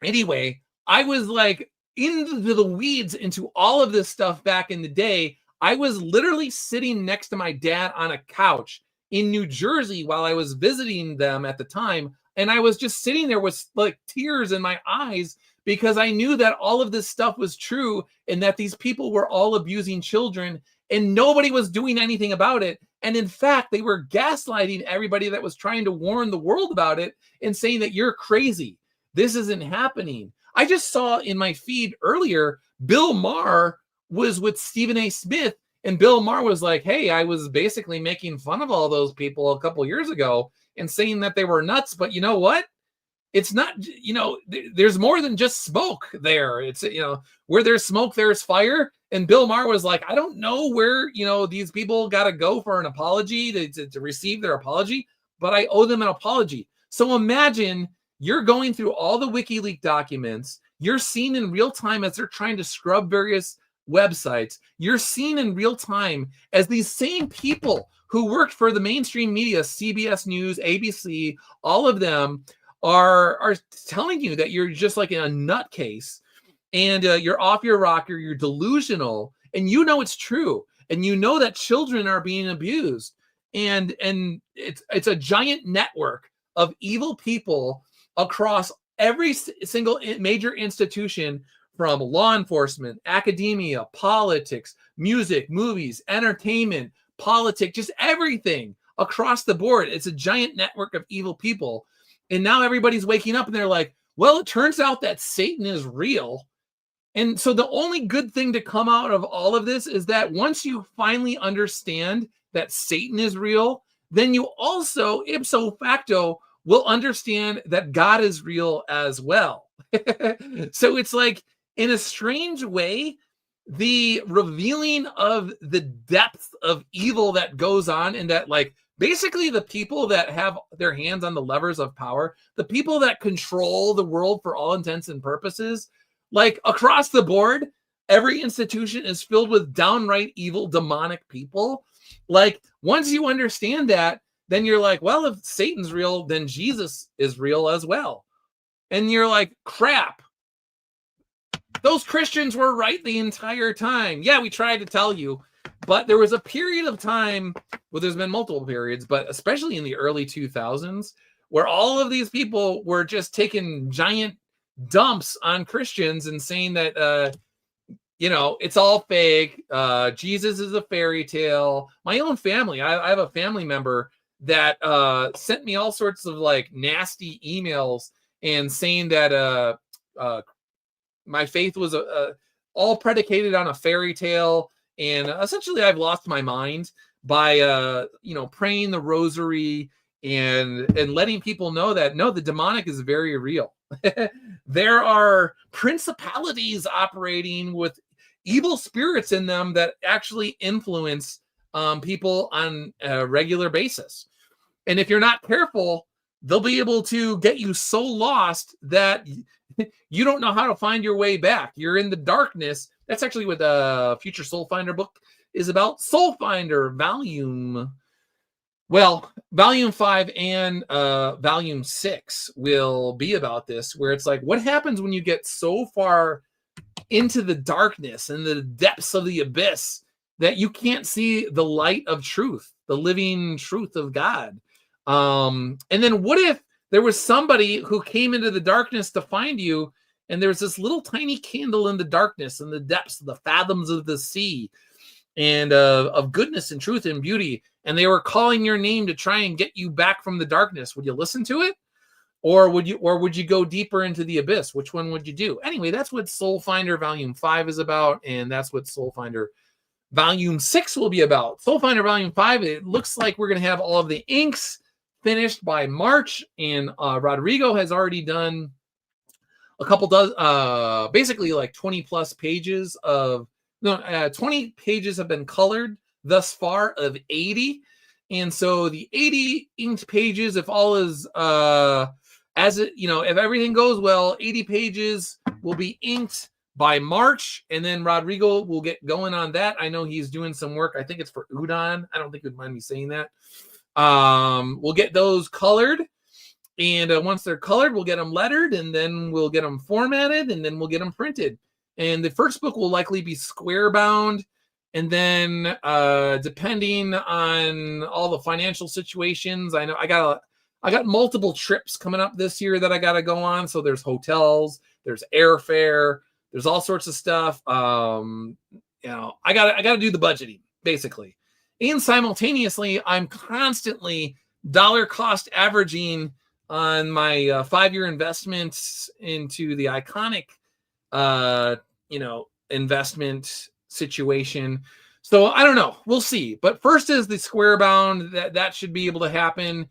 Anyway, I was like into the weeds into all of this stuff back in the day. I was literally sitting next to my dad on a couch in New Jersey while I was visiting them at the time. And I was just sitting there with like tears in my eyes because I knew that all of this stuff was true and that these people were all abusing children and nobody was doing anything about it. And in fact, they were gaslighting everybody that was trying to warn the world about it and saying that you're crazy. This isn't happening. I just saw in my feed earlier, Bill Maher was with Stephen A. Smith. And Bill Maher was like, hey, I was basically making fun of all those people a couple years ago and saying that they were nuts. But you know what? It's not, there's more than just smoke there. It's, where there's smoke, there's fire. And Bill Maher was like, I don't know where, these people got to go for an apology to receive their apology, but I owe them an apology. So imagine you're going through all the WikiLeaks documents. You're seeing in real time as they're trying to scrub various websites. You're seeing in real time as these same people who worked for the mainstream media, CBS News, ABC, all of them are telling you that you're just like in a nutcase and you're off your rocker, you're delusional, and it's true. And that children are being abused. And it's a giant network of evil people across every single major institution, from law enforcement, academia, politics, music, movies, entertainment, politics, just everything across the board. It's a giant network of evil people. And now everybody's waking up and they're like, well, it turns out that Satan is real. And so the only good thing to come out of all of this is that once you finally understand that Satan is real, then you also, ipso facto, will understand that God is real as well. So it's like, in a strange way, the revealing of the depth of evil that goes on, and that like basically the people that have their hands on the levers of power, the people that control the world for all intents and purposes, like across the board, every institution is filled with downright evil, demonic people. Like once you understand that, then you're like, well, if Satan's real, then Jesus is real as well. And you're like, crap. Those Christians were right the entire time. Yeah, we tried to tell you, but there was a period of time, well, there's been multiple periods, but especially in the early 2000s, where all of these people were just taking giant dumps on Christians and saying that, it's all fake. Jesus is a fairy tale. My own family, I have a family member that sent me all sorts of like nasty emails and saying that my faith was all predicated on a fairy tale, and essentially I've lost my mind by praying the rosary and letting people know that no, the demonic is very real. There are principalities operating with evil spirits in them that actually influence people on a regular basis. And if you're not careful, they'll be able to get you so lost that you don't know how to find your way back. You're in the darkness. That's actually what the Future Soul Finder book is about. Soul Finder Volume 5 and Volume 6 will be about this, where it's like, what happens when you get so far into the darkness and the depths of the abyss that you can't see the light of truth, the living truth of God. And then what if there was somebody who came into the darkness to find you, and there's this little tiny candle in the darkness and the depths, the fathoms of the sea, and of goodness and truth and beauty, and they were calling your name to try and get you back from the darkness? Would you listen to it? Or would you go deeper into the abyss? Which one would you do? Anyway, that's what Soul Finder Volume 5 is about, and that's what Soul Finder Volume 6 will be about. Soul Finder Volume 5, it looks like we're going to have all of the inks finished by March, and Rodrigo has already done a couple dozen, basically like 20 plus pages of, 20 pages have been colored thus far of 80. And so the 80 inked pages, if all is, if everything goes well, 80 pages will be inked by March, and then Rodrigo will get going on that. I know he's doing some work. I think it's for Udon. I don't think you'd mind me saying that. We'll get those colored, and once they're colored, we'll get them lettered, and then we'll get them formatted, and then we'll get them printed. And the first book will likely be square bound, and then depending on all the financial situations, I know I got multiple trips coming up this year that I got to go on. So there's hotels, there's airfare, there's all sorts of stuff. I got to do the budgeting basically. And simultaneously, I'm constantly dollar cost averaging on my 5-year investments into the Iconic, investment situation. So I don't know. We'll see. But first is the square bound. That should be able to happen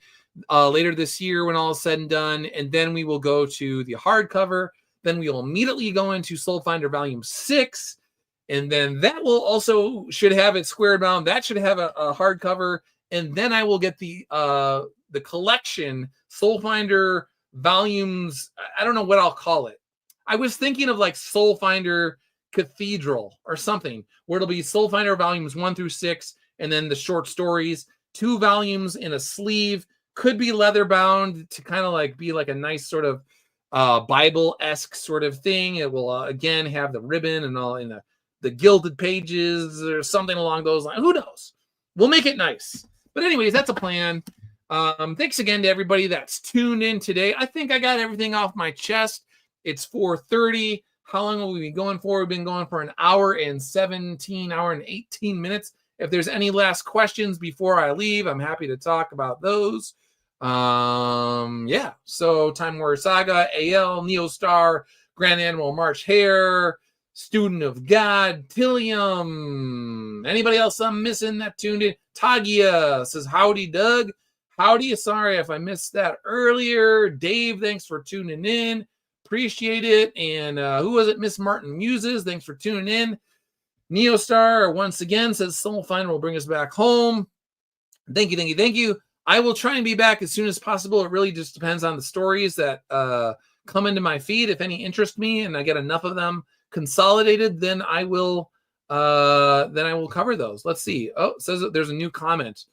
later this year when all is said and done. And then we will go to the hardcover. Then we will immediately go into Soul Finder Volume 6. And then that will also should have it squared bound. That should have a hardcover. And then I will get the collection, Soul Finder Volumes. I don't know what I'll call it. I was thinking of like Soul Finder Cathedral or something, where it'll be Soul Finder Volumes 1 through 6, and then the short stories, 2 volumes in a sleeve. Could be leather bound to kind of like be like a nice sort of Bible-esque sort of thing. It will again have the ribbon and all in the gilded pages or something along those lines. Who knows? We'll make it nice. But anyways, that's a plan. Thanks again to everybody that's tuned in today. I think I got everything off my chest. It's 4:30. How long will we be going for? We've been going for an hour and 18 minutes. If there's any last questions before I leave, I'm happy to talk about those. So Time Warrior Saga, AL, Neostar, Grand Admiral March Hare, Student of God, Tillium. Anybody else I'm missing that tuned in? Tagia says, howdy, Doug. Howdy. Sorry if I missed that earlier. Dave, thanks for tuning in. Appreciate it. And who was it? Miss Martin Muses. Thanks for tuning in. Neostar once again says Soul Finder will bring us back home. Thank you. I will try and be back as soon as possible. It really just depends on the stories that come into my feed. If any interest me and I get enough of them consolidated, then I will cover those. Let's see. Oh, it says that there's a new comment.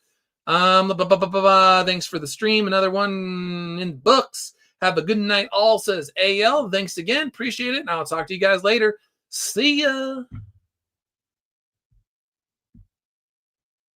Thanks for the stream. Another one in books. Have a good night all, says AL. Thanks again. Appreciate it. And I'll talk to you guys later. See ya.